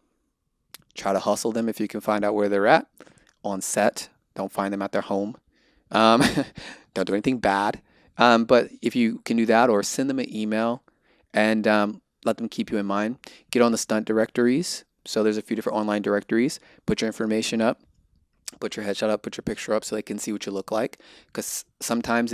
Try to hustle them if you can find out where they're at on set. Don't find them at their home. Um, don't do anything bad. But if you can do that, or send them an email and let them keep you in mind. Get on the stunt directories. So there's a few different online directories. Put your information up, put your headshot up, put your picture up so they can see what you look like. Because sometimes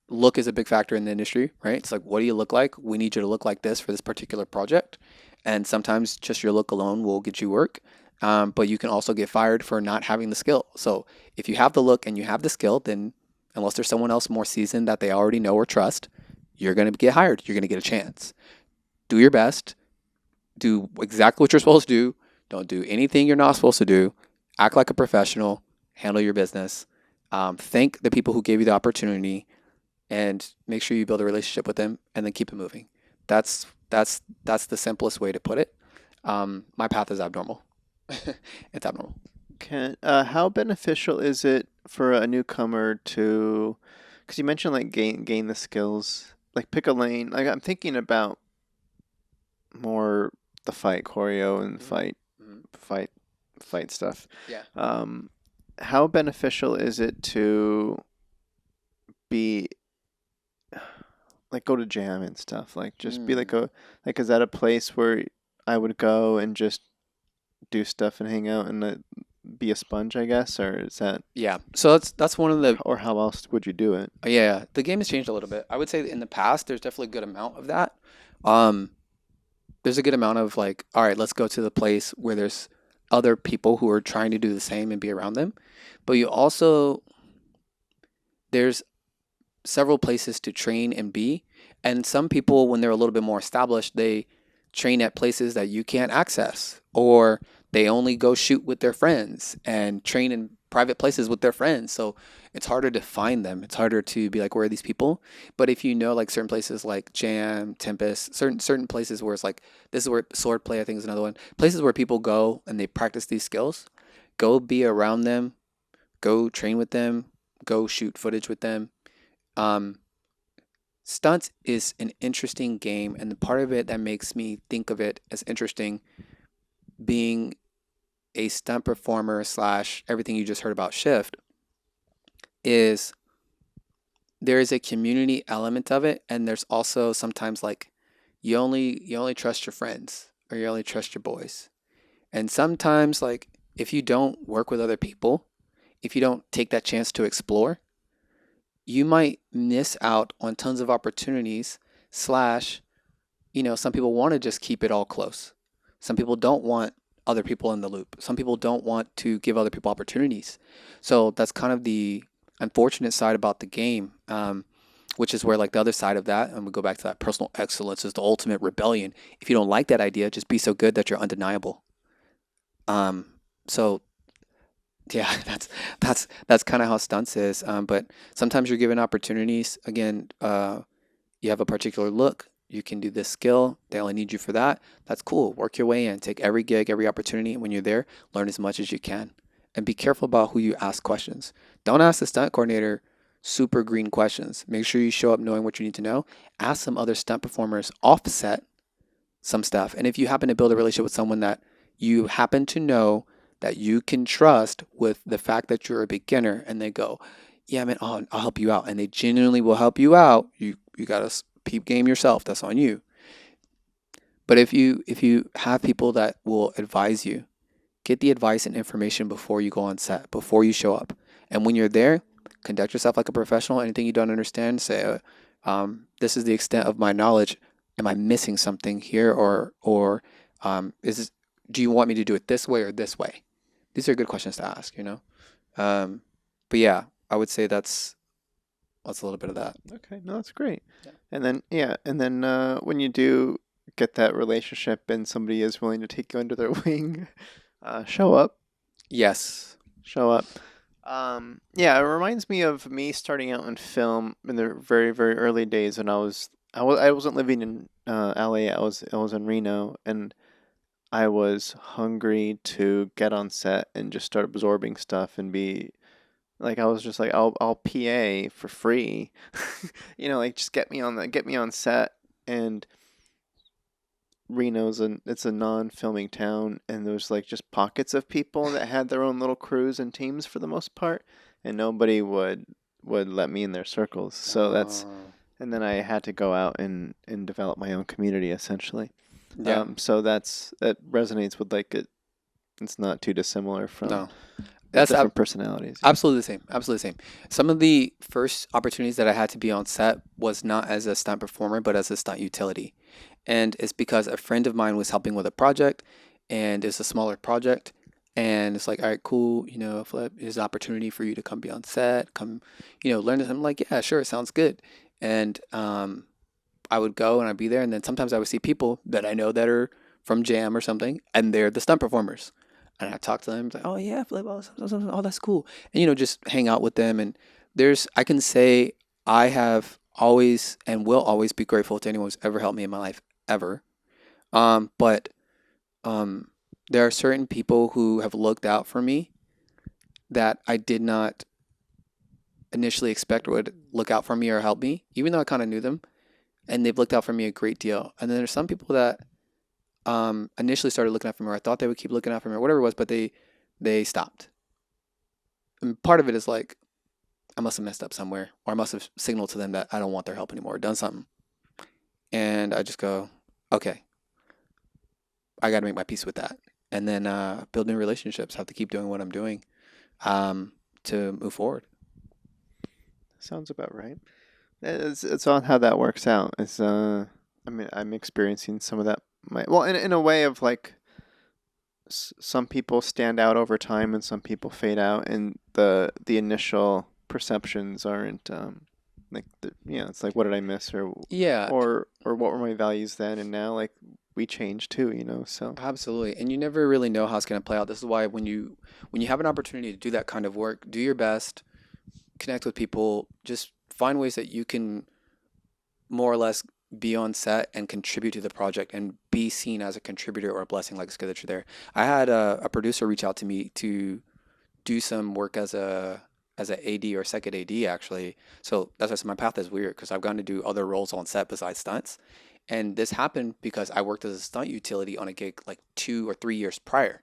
look is a big factor in the industry, right? It's like, what do you look like? We need you to look like this for this particular project. And sometimes just your look alone will get you work. But you can also get fired for not having the skill. So if you have the look and you have the skill, then unless there's someone else more seasoned that they already know or trust, you're going to get hired. You're going to get a chance. Do your best. Do exactly what you're supposed to do. Don't do anything you're not supposed to do. Act like a professional. Handle your business. Thank the people who gave you the opportunity, and make sure you build a relationship with them, and then keep it moving. That's the simplest way to put it. My path is abnormal. It's abnormal. How beneficial is it for a newcomer to? Because you mentioned like gain the skills, like pick a lane. Like I'm thinking about more the fight choreo and Hmm. fight fight stuff. Yeah. Um, how beneficial is it to be like go to jam and stuff. Like just be like Mm. a like is that a place where I would go and just do stuff and hang out and be a sponge, I guess, or is that Yeah. So that's one of the or how else would you do it? yeah, the game has changed a little bit. I would say that in the past there's definitely a good amount of that. Um, there's a good amount of like, all right, let's go to the place where there's other people who are trying to do the same and be around them. But you also there's several places to train and be. And some people, when they're a little bit more established, they train at places that you can't access, or they only go shoot with their friends and train in private places with their friends. So it's harder to find them. It's harder to be like, where are these people? But if you know like certain places like Jam, Tempest, certain places where it's like this is where swordplay I think is another one. Places where people go and they practice these skills. Go be around them. Go train with them. Go shoot footage with them. Um, Stunt is an interesting game, and the part of it that makes me think of it as interesting being a stunt performer slash everything you just heard about Shift is there is a community element of it, and there's also sometimes like you only trust your friends or you only trust your boys. And sometimes like if you don't work with other people, if you don't take that chance to explore, you might miss out on tons of opportunities slash some people want to just keep it all close. Some people don't want other people in the loop. Some people don't want to give other people opportunities. So that's kind of the unfortunate side about the game, which is where like the other side of that, and we go back to that personal excellence is the ultimate rebellion. If you don't like that idea, just be so good that you're undeniable. Um, so yeah, that's kind of how stunts is. But sometimes you're given opportunities. Again, you have a particular look, you can do this skill, they only need you for that. That's cool. Work your way in, take every gig, every opportunity. When you're there, learn as much as you can. And be careful about who you ask questions. Don't ask the stunt coordinator super green questions. Make sure you show up knowing what you need to know. Ask some other stunt performers offset some stuff. And if you happen to build a relationship with someone that you happen to know that you can trust with the fact that you're a beginner and they go, yeah, man, I'll help you out. And they genuinely will help you out. You got to peep game yourself. That's on you. But if you have people that will advise you, get the advice and information before you go on set, before you show up. And when you're there, conduct yourself like a professional. Anything you don't understand, say, "This is the extent of my knowledge. Am I missing something here, or is this, do you want me to do it this way or this way?" These are good questions to ask, you know. Um, but yeah, I would say that's a little bit of that. Okay, no, that's great. Yeah. And then yeah, and then when you do get that relationship and somebody is willing to take you under their wing, show up, Yes. show up. Yeah, it reminds me of me starting out in film in the very, very early days when I wasn't living in LA. I was in Reno, and I was hungry to get on set and just start absorbing stuff and be like I was just like I'll PA for free, like just get me on set. And it's a non-filming town, and there's like just pockets of people that had their own little crews and teams for the most part, and nobody would let me in their circles. So that's Uh, and then I had to go out and develop my own community essentially. yeah. So that resonates with like it's not too dissimilar from No. That's different personalities. Yeah. absolutely the same. Absolutely the same. Some of the first opportunities that I had to be on set was not as a stunt performer, but as a stunt utility. And it's because a friend of mine was helping with a project, and it's a smaller project. And it's like, all right, cool, Flip, here's an opportunity for you to come be on set, come, learn this. I'm like, yeah, sure, it sounds good. And I would go and I'd be there, and then sometimes I would see people that I know that are from Jam or something, and they're the stunt performers. And I talk to them, like, oh yeah, Flip, oh, that's cool, and just hang out with them. And I can say I have always and will always be grateful to anyone who's ever helped me in my life ever. But um, there are certain people who have looked out for me that I did not initially expect would look out for me or help me, even though I kind of knew them, and they've looked out for me a great deal. And then there's some people that initially started looking out for me, or I thought they would keep looking out for me, or whatever it was, but they stopped. And part of it is like I must have messed up somewhere, or I must have signaled to them that I don't want their help anymore, or done something. And I just go, okay, I got to make my peace with that. And then build new relationships. Have to keep doing what I'm doing um, to move forward. Sounds about right. It's on how that works out. I mean, I'm experiencing some of that. Well, in a way of like some people stand out over time and some people fade out, and the initial perceptions aren't like it's like what did I miss, Yeah, or what were my values then and now, like we change too, so absolutely. And you never really know how it's going to play out. This is why when you have an opportunity to do that kind of work, do your best, connect with people, just find ways that you can more or less be on set and contribute to the project and be seen as a contributor or a blessing. Like it's good that you're there. I had a producer reach out to me to do some work as a AD or second AD actually. So that's why I said my path is weird because I've gotten to do other roles on set besides stunts. And this happened because I worked as a stunt utility on a gig like 2 or 3 years prior.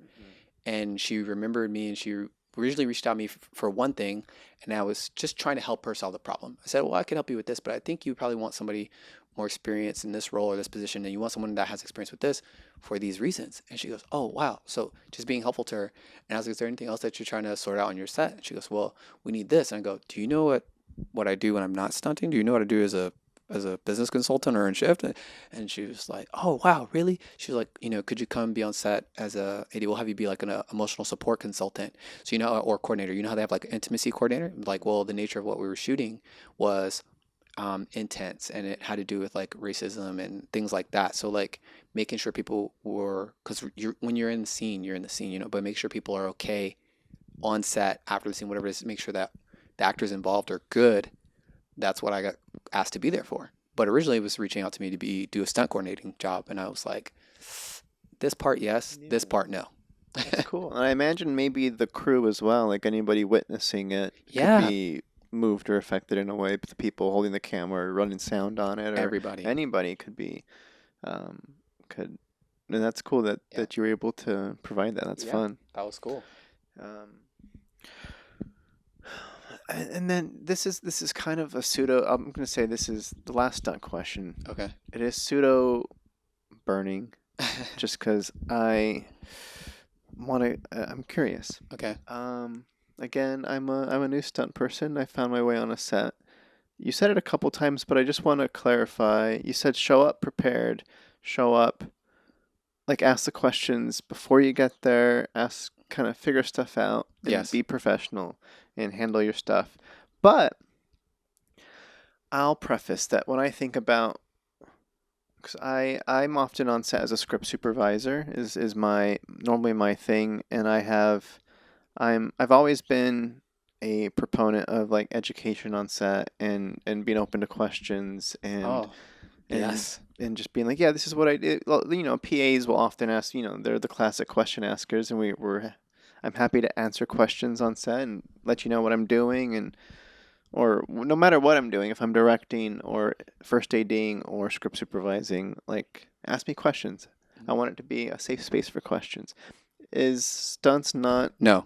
And she remembered me and she originally reached out to me for one thing, and I was just trying to help her solve the problem. I said, well, I can help you with this, but I think you probably want somebody more experienced in this role or this position, and you want someone that has experience with this for these reasons. And she goes, oh, wow. So just being helpful to her. And I was like, is there anything else that you're trying to sort out on your set? And she goes, well, we need this. And I go, do you know what I do when I'm not stunting? Do you know what I do as a business consultant or in shift? And she was like, oh, wow, really? She was like, could you come be on set as a AD? We'll have you be like an emotional support consultant. So, or coordinator. You know how they have like an intimacy coordinator? Like, well, the nature of what we were shooting was intense and it had to do with like racism and things like that. So, like, making sure people were, because when you're in the scene, you're in the scene, but make sure people are okay on set after the scene, whatever it is, make sure that the actors involved are good. That's what I got asked to be there for. But originally it was reaching out to me to do a stunt coordinating job, and I was like, this part yes, this yeah, part no. that's cool. And I imagine maybe the crew as well, like anybody witnessing it could Yeah, be moved or affected in a way, but the people holding the camera or running sound on it, or everybody. anybody could be um could and that's cool that Yeah, you were able to provide that. That's yeah, fun. that was cool. Um, and then this is kind of a pseudo. I'm going to say this is the last stunt question. Okay. It is pseudo burning, just because I want to. I'm curious. Okay. Again, I'm a new stunt person. I found my way on a set. You said it a couple times, but I just want to clarify. You said show up prepared, show up like ask the questions before you get there, ask kind of figure stuff out and Yes. be professional and handle your stuff. But I'll preface that when I think about because I'm often on set as a script supervisor is my normally my thing, and I've always been a proponent of like education on set and being open to questions Oh, and yes. and just being like, yeah, this is what I did. Well, PAs will often ask, they're the classic question askers, and I'm happy to answer questions on set and let you know what I'm doing, and or no matter what I'm doing, if I'm directing or first ADing or script supervising, like ask me questions. I want it to be a safe space for questions. Is stunts not? No.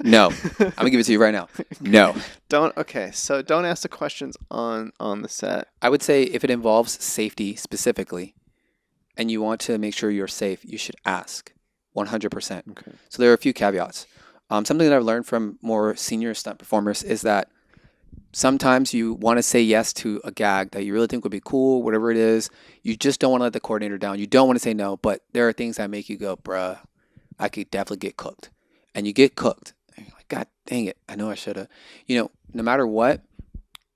No. I'm gonna give it to you right now. No. Don't okay. So don't ask the questions on the set. I would say if it involves safety specifically and you want to make sure you're safe, you should ask 100%. Okay. So there are a few caveats. Something that I've learned from more senior stunt performers is that sometimes you want to say yes to a gag that you really think would be cool, whatever it is. You just don't want to let the coordinator down. You don't want to say no, but there are things that make you go, bruh, I could definitely get cooked. And you get cooked. And you're like, God dang it. I know I should have. No matter what,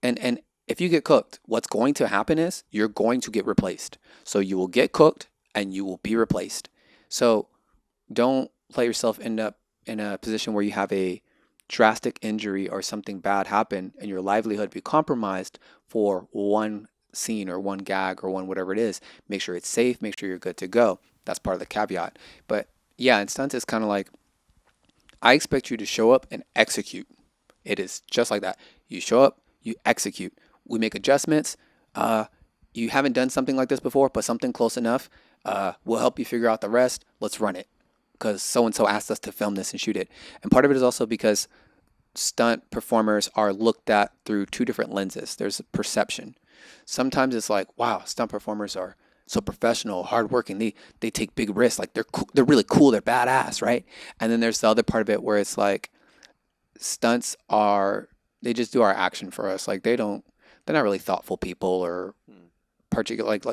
and if you get cooked, what's going to happen is you're going to get replaced. So you will get cooked and you will be replaced. So don't let yourself end up in a position where you have a drastic injury or something bad happen and your livelihood be compromised for one scene or one gag or one whatever it is. Make sure it's safe, make sure you're good to go. That's part of the caveat. But yeah, in stunts, it's kind of like I expect you to show up and execute. It is just like that. You show up, you execute. We make adjustments. You haven't done something like this before, but something close enough. We'll help you figure out the rest. Let's run it because so and so asked us to film this and shoot it. And part of it is also because stunt performers are looked at through two different lenses. There's a perception. Sometimes it's like, wow, stunt performers are so professional, hardworking. They take big risks. Like they're really cool. They're badass, right? And then there's the other part of it where it's like stunts are they just do our action for us. Like they're not really thoughtful people or Hmm. particular like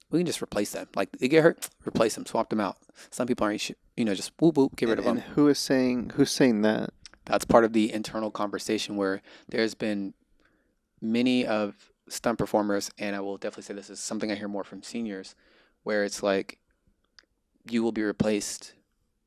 we can just replace them. Like they get hurt, replace them, swap them out. Some people aren't, just whoop whoop, get rid of And them. who's saying that? That's part of the internal conversation where there's been many of stunt performers, and I will definitely say this is something I hear more from seniors, where it's like you will be replaced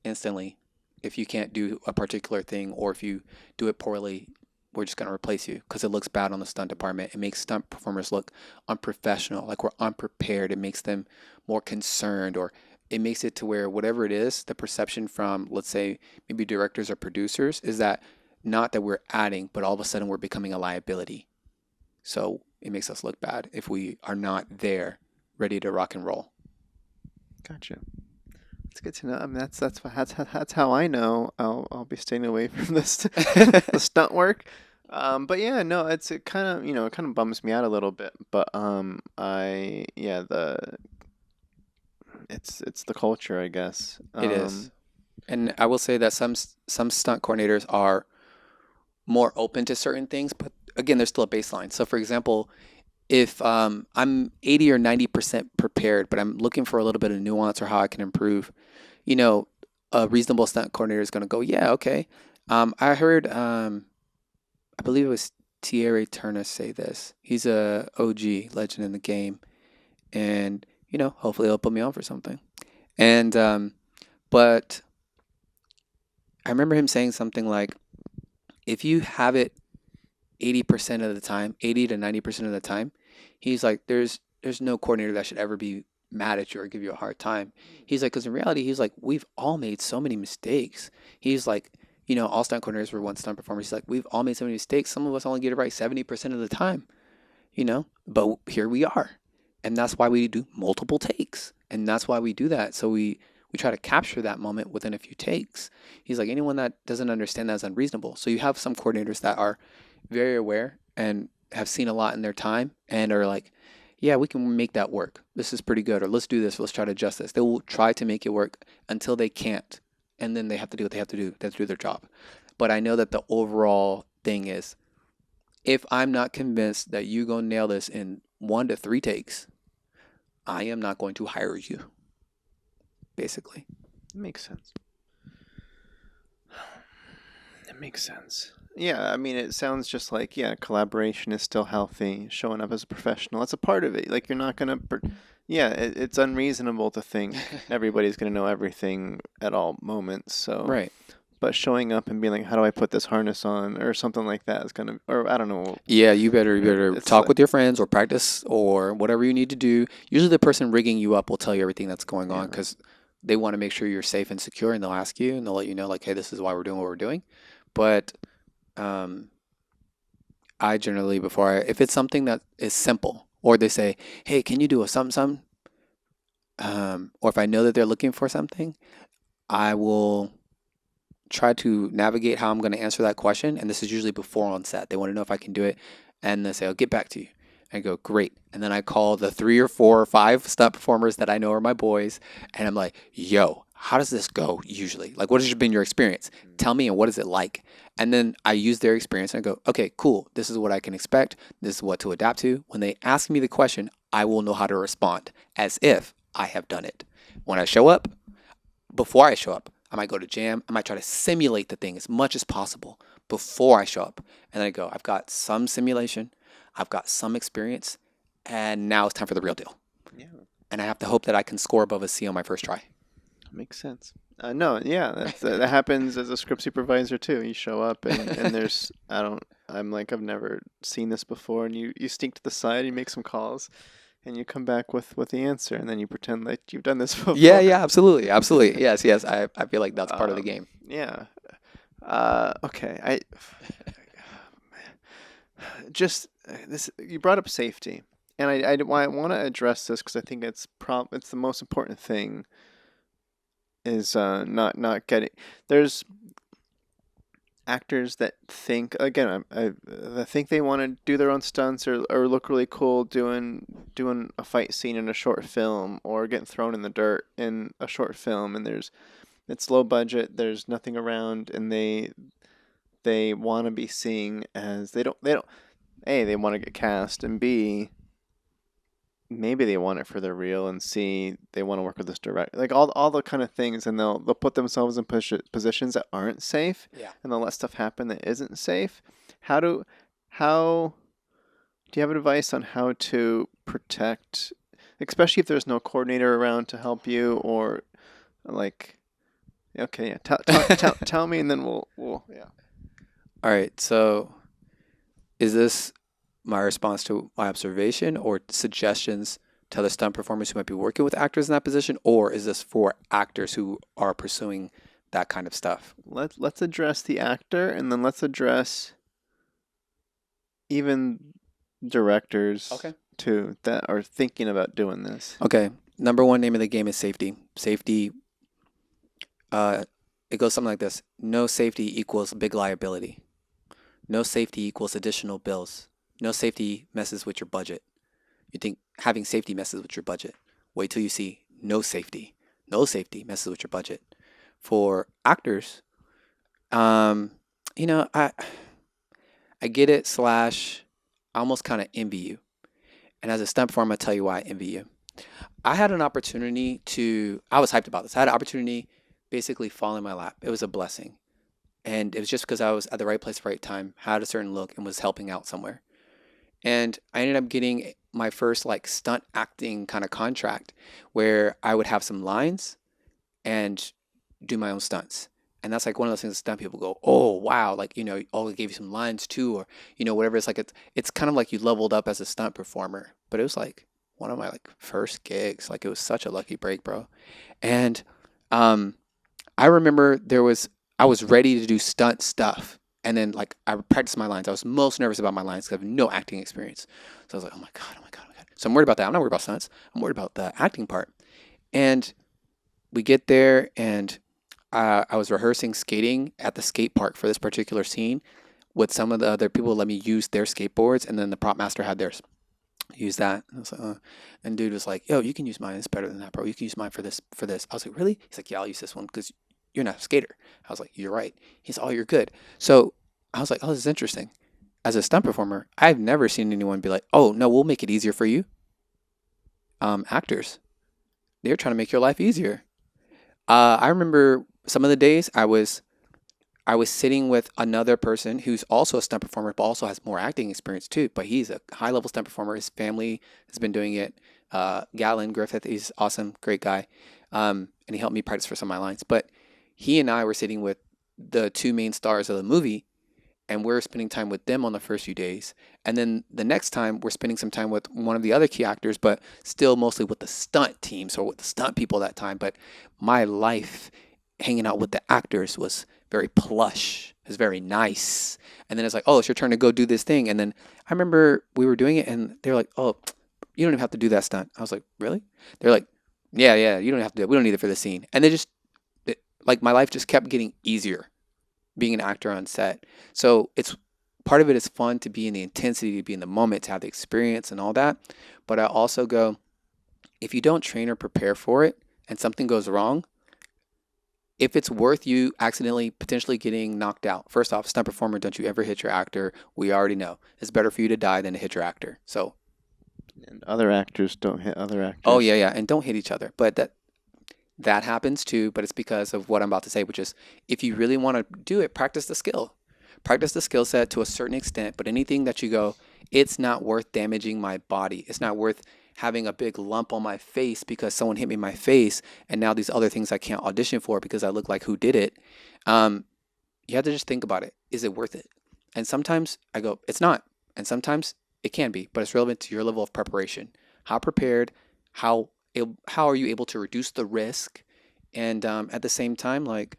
instantly if you can't do a particular thing, or if you do it poorly, we're just going to replace you because it looks bad on the stunt department. It makes stunt performers look unprofessional, like we're unprepared. It makes them more concerned, or it makes it to where whatever it is, the perception from, let's say, maybe directors or producers is that not that we're adding, but all of a sudden we're becoming a liability. So it makes us look bad if we are not there ready to rock and roll. Gotcha. It's good to know. I mean, that's how I know I'll be staying away from this the stunt work. But yeah, no, it kind of it kind of bums me out a little bit. But I yeah the it's the culture, I guess. It is. And I will say that some stunt coordinators are more open to certain things, but again, there's still a baseline. So, for example, if I'm 80 or 90% prepared, but I'm looking for a little bit of nuance or how I can improve, you know, a reasonable stunt coordinator is going to go, yeah, okay. I heard, I believe it was Thierry Turner say this. He's a OG legend in the game, and hopefully he'll put me on for something. And but I remember him saying something like, if you have it 80% of the time, 80 to 90% of the time, he's like, there's no coordinator that should ever be mad at you or give you a hard time. He's like, because in reality, he's like, we've all made so many mistakes. He's like, all stunt coordinators were one stunt performers. He's like, we've all made so many mistakes. Some of us only get it right 70% of the time, but here we are. And that's why we do multiple takes. And that's why we do that. So we try to capture that moment within a few takes. He's like, anyone that doesn't understand that is unreasonable. So you have some coordinators that are very aware and have seen a lot in their time and are like, yeah, we can make that work. This is pretty good. Or let's do this. Let's try to adjust this. They will try to make it work until they can't. And then they have to do what they have to do. They have to do their job. But I know that the overall thing is, if I'm not convinced that you go nail this in 1 to 3 takes, I am not going to hire you, basically. Makes sense. It makes sense. Yeah, I mean, it sounds just like, yeah, collaboration is still healthy. Showing up as a professional, that's a part of it. Like, you're not gonna, yeah, it's unreasonable to think everybody's gonna know everything at all moments. So, Right. but showing up and being like, how do I put this harness on, or something like that is gonna, or I don't know. Yeah, you better It's talk like, with your friends or practice or whatever you need to do. Usually the person rigging you up will tell you everything that's going on yeah, because they want to make sure you're safe and secure, and they'll ask you and they'll let you know like, hey, this is why we're doing what we're doing. But um, I generally if it's something that is simple, or they say, hey, can you do a something something, or if I know that they're looking for something, I will try to navigate how I'm going to answer that question. And this is usually before on set. They want to know if I can do it. And they say, I'll get back to you. I go, great. And then I call the 3 or 4 or 5 stunt performers that I know are my boys. And I'm like, yo, how does this go usually? Like, what has been your experience? Tell me, and what is it like? And then I use their experience and I go, okay, cool. This is what I can expect. This is what to adapt to. When they ask me the question, I will know how to respond as if I have done it. When I show up, before I show up, I might go to jam. I might try to simulate the thing as much as possible before I show up. And then I go, I've got some simulation, I've got some experience, and now it's time for the real deal. yeah, And I have to hope that I can score above a C on my first try. makes sense. No, yeah, that happens as a script supervisor too. You show up and there's I'm like, I've never seen this before, and you sneak to the side, you make some calls, and you come back with the answer, and then you pretend like you've done this Yeah, before. yeah, absolutely. Absolutely. Yes, yes. I feel like that's part of the game. Yeah. Okay. I just this you brought up safety, and I want to address this because I think it's the most important thing is not getting there's actors that think again, I think they want to do their own stunts or look really cool doing a fight scene in a short film or getting thrown in the dirt in a short film, and it's low budget, there's nothing around, and they want to be seen as they don't A, they want to get cast, and B, maybe they want it for their real, and C, they want to work with this direct, like all the kind of things, and they'll put themselves in positions that aren't safe, Yeah. and they'll let stuff happen that isn't safe. How do how do you have advice on how to protect, especially if there's no coordinator around to help you, or like, okay, yeah, tell me, and then we'll yeah. All right. So is this my response to my observation or suggestions to other stunt performers who might be working with actors in that position, or is this for actors who are pursuing that kind of stuff? Let's address the actor, and then let's address even directors Okay. too that are thinking about doing this. Okay. Number one name of the game is safety. Safety, uh, it goes something like this: no safety equals big liability. No safety equals additional bills. No safety messes with your budget. You think having safety messes with your budget. Wait till you see no safety. No safety messes with your budget. For actors, um, you know, I get it, slash, I almost kind of envy you. And as a stunt performer, I'll tell you why I envy you. I had an opportunity I was hyped about this. I had an opportunity basically fall in my lap. It was a blessing. And it was just because I was at the right place, right time, had a certain look, and was helping out somewhere. And I ended up getting my first like stunt acting kind of contract where I would have some lines and do my own stunts. And that's like one of those things that stunt people go, oh wow, like oh, they gave you some lines too, or whatever. It's like it's kind of like you leveled up as a stunt performer. But it was like one of my like first gigs. Like it was such a lucky break, bro. And um, I remember I was ready to do stunt stuff. And then like I practiced my lines. I was most nervous about my lines because I have no acting experience. So I was like, oh my God, oh my God, oh my God. So I'm worried about that. I'm not worried about stunts. I'm worried about the acting part. And we get there and I was rehearsing skating at the skate park for this particular scene with some of the other people who let me use their skateboards, and then the prop master had theirs. Use that. And I was like, and dude was like, yo, you can use mine. It's better than that, bro. You can use mine for this, for this. I was like, really? He's like, yeah, I'll use this one because you're not a skater. I was like, you're right. He's, oh, you're good. So I was like, oh, this is interesting. As a stunt performer, I've never seen anyone be like, oh, no, we'll make it easier for you. Actors, they're trying to make your life easier. I remember some of the days I was sitting with another person who's also a stunt performer, but also has more acting experience too. But he's a high level stunt performer. His family has been doing it. Galen Griffith, he's awesome, great guy, and he helped me practice for some of my lines. But he and I were sitting with the two main stars of the movie, and we're spending time with them on the first few days. And then the next time, we're spending some time with one of the other key actors, but still mostly with the stunt team, so with the stunt people that time. But my life hanging out with the actors was very plush. It was very nice. And then it's like, oh, it's your turn to go do this thing. And then I remember we were doing it, and they were like, oh, you don't even have to do that stunt. I was like, really? They're like, yeah, yeah, you don't have to do it. We don't need it for the scene. And like my life just kept getting easier being an actor on set. So it's part of it is fun to be in the intensity, to be in the moment, to have the experience and all that. But I also go, if you don't train or prepare for it and something goes wrong, if it's worth you accidentally potentially getting knocked out, first off, stunt performer, don't you ever hit your actor. We already know it's better for you to die than to hit your actor. So, And other actors don't hit other oh yeah, actors. yeah, and don't hit each other. But that happens too. But it's because of what I'm about to say, which is if you really want to do it, practice the skill. Practice the skill set to a certain extent, but anything that you go, it's not worth damaging my body. It's not worth having a big lump on my face because someone hit me in my face, and now these other things I can't audition for because I look like who did it. Um, you have to just think about it. Is it worth it? And sometimes I go, it's not. And sometimes it can be, but it's relevant to your level of preparation. How prepared? How how are you able to reduce the risk? And at the same time, like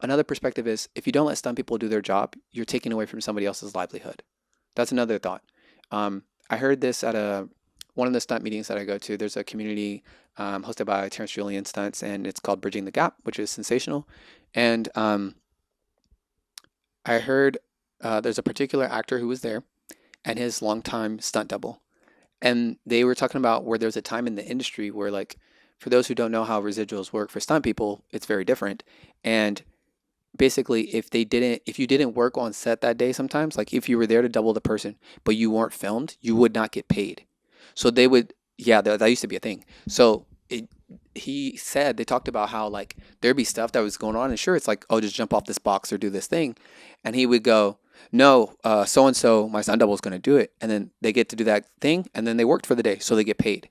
another perspective is if you don't let stunt people do their job, you're taking away from somebody else's livelihood. That's another thought. I heard this at one of the stunt meetings that I go to. There's a community hosted by Terrence Julian Stunts, and it's called Bridging the Gap, which is sensational. And I heard there's a particular actor who was there and his longtime stunt double. And they were talking about where there's a time in the industry where, like, for those who don't know how residuals work for stunt people, it's very different. And basically, if you didn't work on set that day, sometimes, like if you were there to double the person, but you weren't filmed, you would not get paid. So they would, yeah, that used to be a thing. So he said they talked about how like there'd be stuff that was going on, and sure, it's like, oh, just jump off this box or do this thing, and he would go, no, so and so, my stunt double is going to do it, and then they get to do that thing, and then they worked for the day, so they get paid.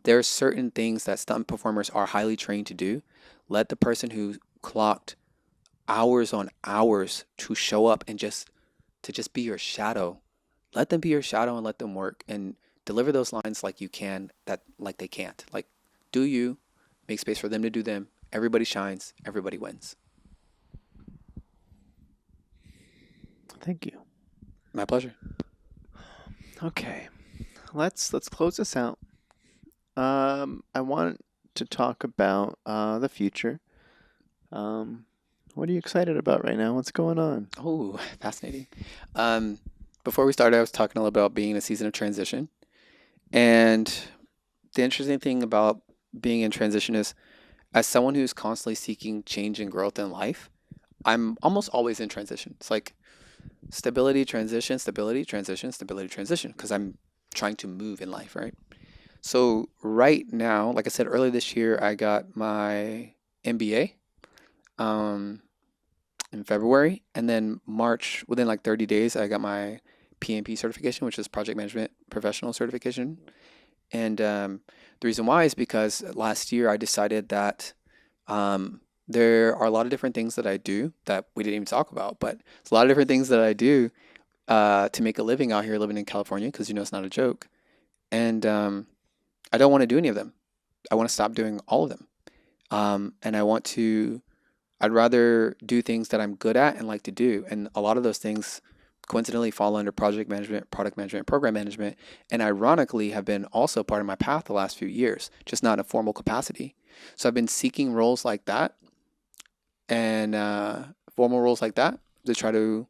There are certain things that stunt performers are highly trained to do. Let the person who clocked hours on hours to show up and just be your shadow. Let them be your shadow and let them work and deliver those lines like you can, that like they can't. Like, do you make space for them to do them? Everybody shines, everybody wins. Thank you. My pleasure. Okay, let's close this out. I want to talk about the future. Um, what are you excited about right now? What's going on? Oh, fascinating. Um, Before we started, I was talking a little about being in a season of transition. And the interesting thing about being in transition is, as someone who's constantly seeking change and growth in life, I'm almost always in transition. It's like stability, transition, stability, transition, stability, transition, because I'm trying to move in life, right? So right now, like I said earlier this year, I got my MBA um, in February, and then March, within like 30 days, I got my PMP certification, which is Project Management Professional Certification. And the reason why is because last year I decided that there are a lot of different things that I do that we didn't even talk about, but it's a lot of different things that I do to make a living out here living in California, because it's not a joke. And I don't want to do any of them. I want to stop doing all of them. And I'd rather do things that I'm good at and like to do. And a lot of those things coincidentally fall under project management, product management, program management, and ironically have been also part of my path the last few years, just not in a formal capacity. So I've been seeking roles like that and formal roles like that to try to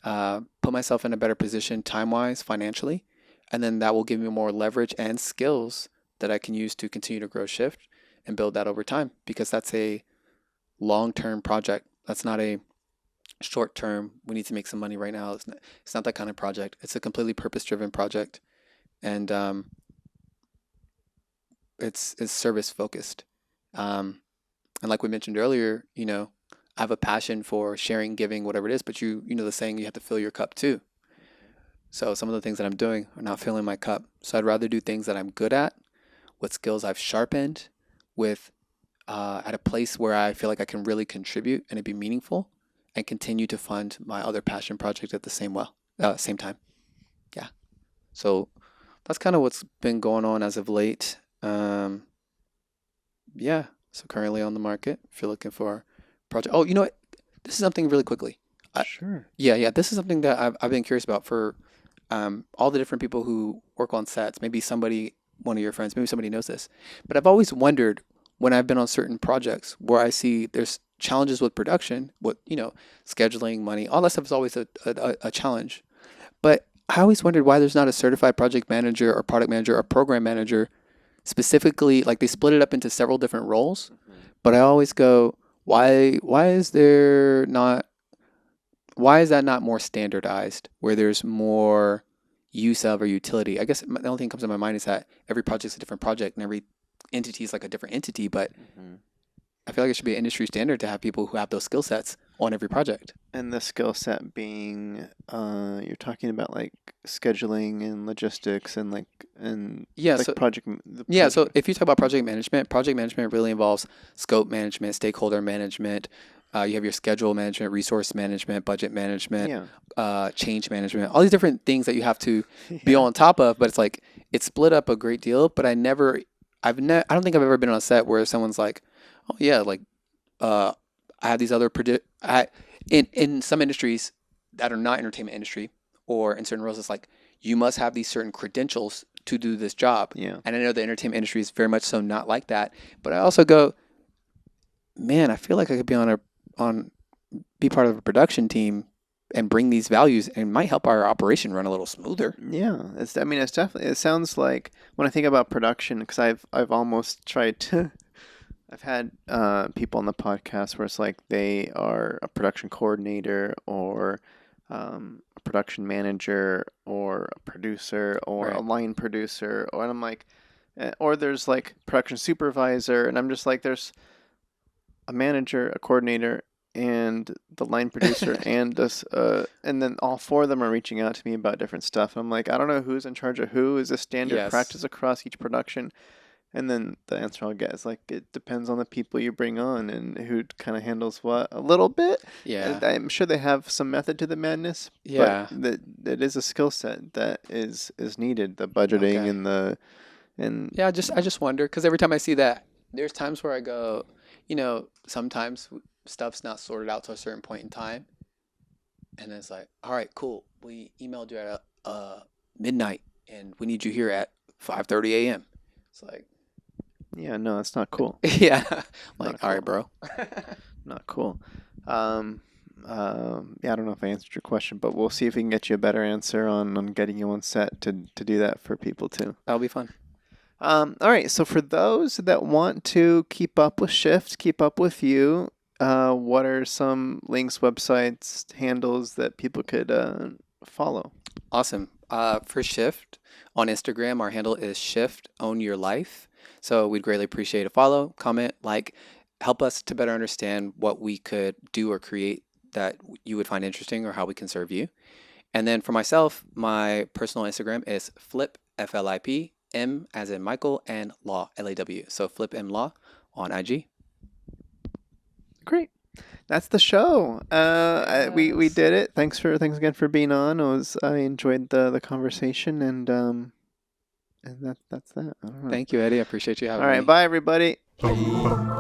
put myself in a better position time wise, financially. And then that will give me more leverage and skills that I can use to continue to grow Shift and build that over time, because that's a long term project. That's not a short term, we need to make some money right now. It's not that kind of project. It's a completely purpose driven project. And it's service focused. Um, and like we mentioned earlier, I have a passion for sharing, giving, whatever it is, but you know the saying, you have to fill your cup too. So some of the things that I'm doing are not filling my cup. So I'd rather do things that I'm good at, with skills I've sharpened, with at a place where I feel like I can really contribute and it be meaningful, and continue to fund my other passion project at the same time. Yeah. So that's kind of what's been going on as of late. Yeah. So currently on the market, if you're looking for a project. Oh, you know what? This is something really quickly. I, Sure. yeah, yeah. This is something that I've been curious about for all the different people who work on sets. Maybe somebody, one of your friends, maybe somebody knows this. But I've always wondered, when I've been on certain projects where I see there's challenges with production, with, scheduling, money, all that stuff is always a challenge. But I always wondered why there's not a certified project manager or product manager or program manager specifically, like they split it up into several different roles. Mhm. But I always go, why is that not more standardized, where there's more use of or utility? I guess the only thing that comes to my mind is that every project's a different project and every entity is like a different entity, but Mhm. I feel like it should be an industry standard to have people who have those skill sets on every project. And the skill set being, you're talking about like scheduling and logistics and Yeah, like so the yeah, so project. if you talk about project management really involves scope management, stakeholder management. You have your schedule management, resource management, budget management, Yeah. change management, all these different things that you have to be Yeah. on top of. But it's like it's split up a great deal. But I don't think I've ever been on a set where someone's like, oh yeah, like uh, I have these other in some industries that are not entertainment industry, or in certain roles, it's like you must have these certain credentials to do this job. Yeah. And I know the entertainment industry is very much so not like that. But I also go, man, I feel like I could be on be part of a production team and bring these values and might help our operation run a little smoother. Yeah, it's. I mean, it's definitely. It sounds like when I think about production, because I've almost tried to. I've had people on the podcast where it's like they are a production coordinator or a production manager or a producer or a Right. line producer, or and I'm like, or there's like production supervisor, and I'm just like, there's a manager, a coordinator, and the line producer, and this, and then all four of them are reaching out to me about different stuff. I'm like, I don't know who's in charge of who. Is this standard Yes. practice across each production? And then the answer I'll get is like, it depends on the people you bring on and who kind of handles what a little bit. Yeah. I'm sure they have some method to the madness, but Yeah. that is a skill set that is needed. The budgeting Okay. and the and Yeah, I just wonder because every time I see that, there's times where I go, sometimes stuff's not sorted out to a certain point in time, and it's like, all right, cool. We emailed you at midnight, and we need you here at 5:30 a.m. It's like, yeah, no, that's not cool. yeah, like, Not all right, cool. bro. Not cool. Um, yeah, I don't know if I answered your question, but we'll see if we can get you a better answer on getting you on set to do that for people too. That'll be fun. All right. So for those that want to keep up with Shift, keep up with you, what are some links, websites, handles that people could follow? Awesome. For Shift on Instagram, our handle is Shift Own Your Life. So we'd greatly appreciate a follow, comment, like, help us to better understand what we could do or create that you would find interesting or how we can serve you. And then for myself, my personal Instagram is Flip FLIP M as in Michael and Law LAW. So Flip M Law on IG. Great. That's the show. We Yes. did it. Thanks again for being on. I enjoyed the conversation and that's that. I don't know. Thank you, Eddie. I appreciate you All having right. me. Bye everybody. Bye.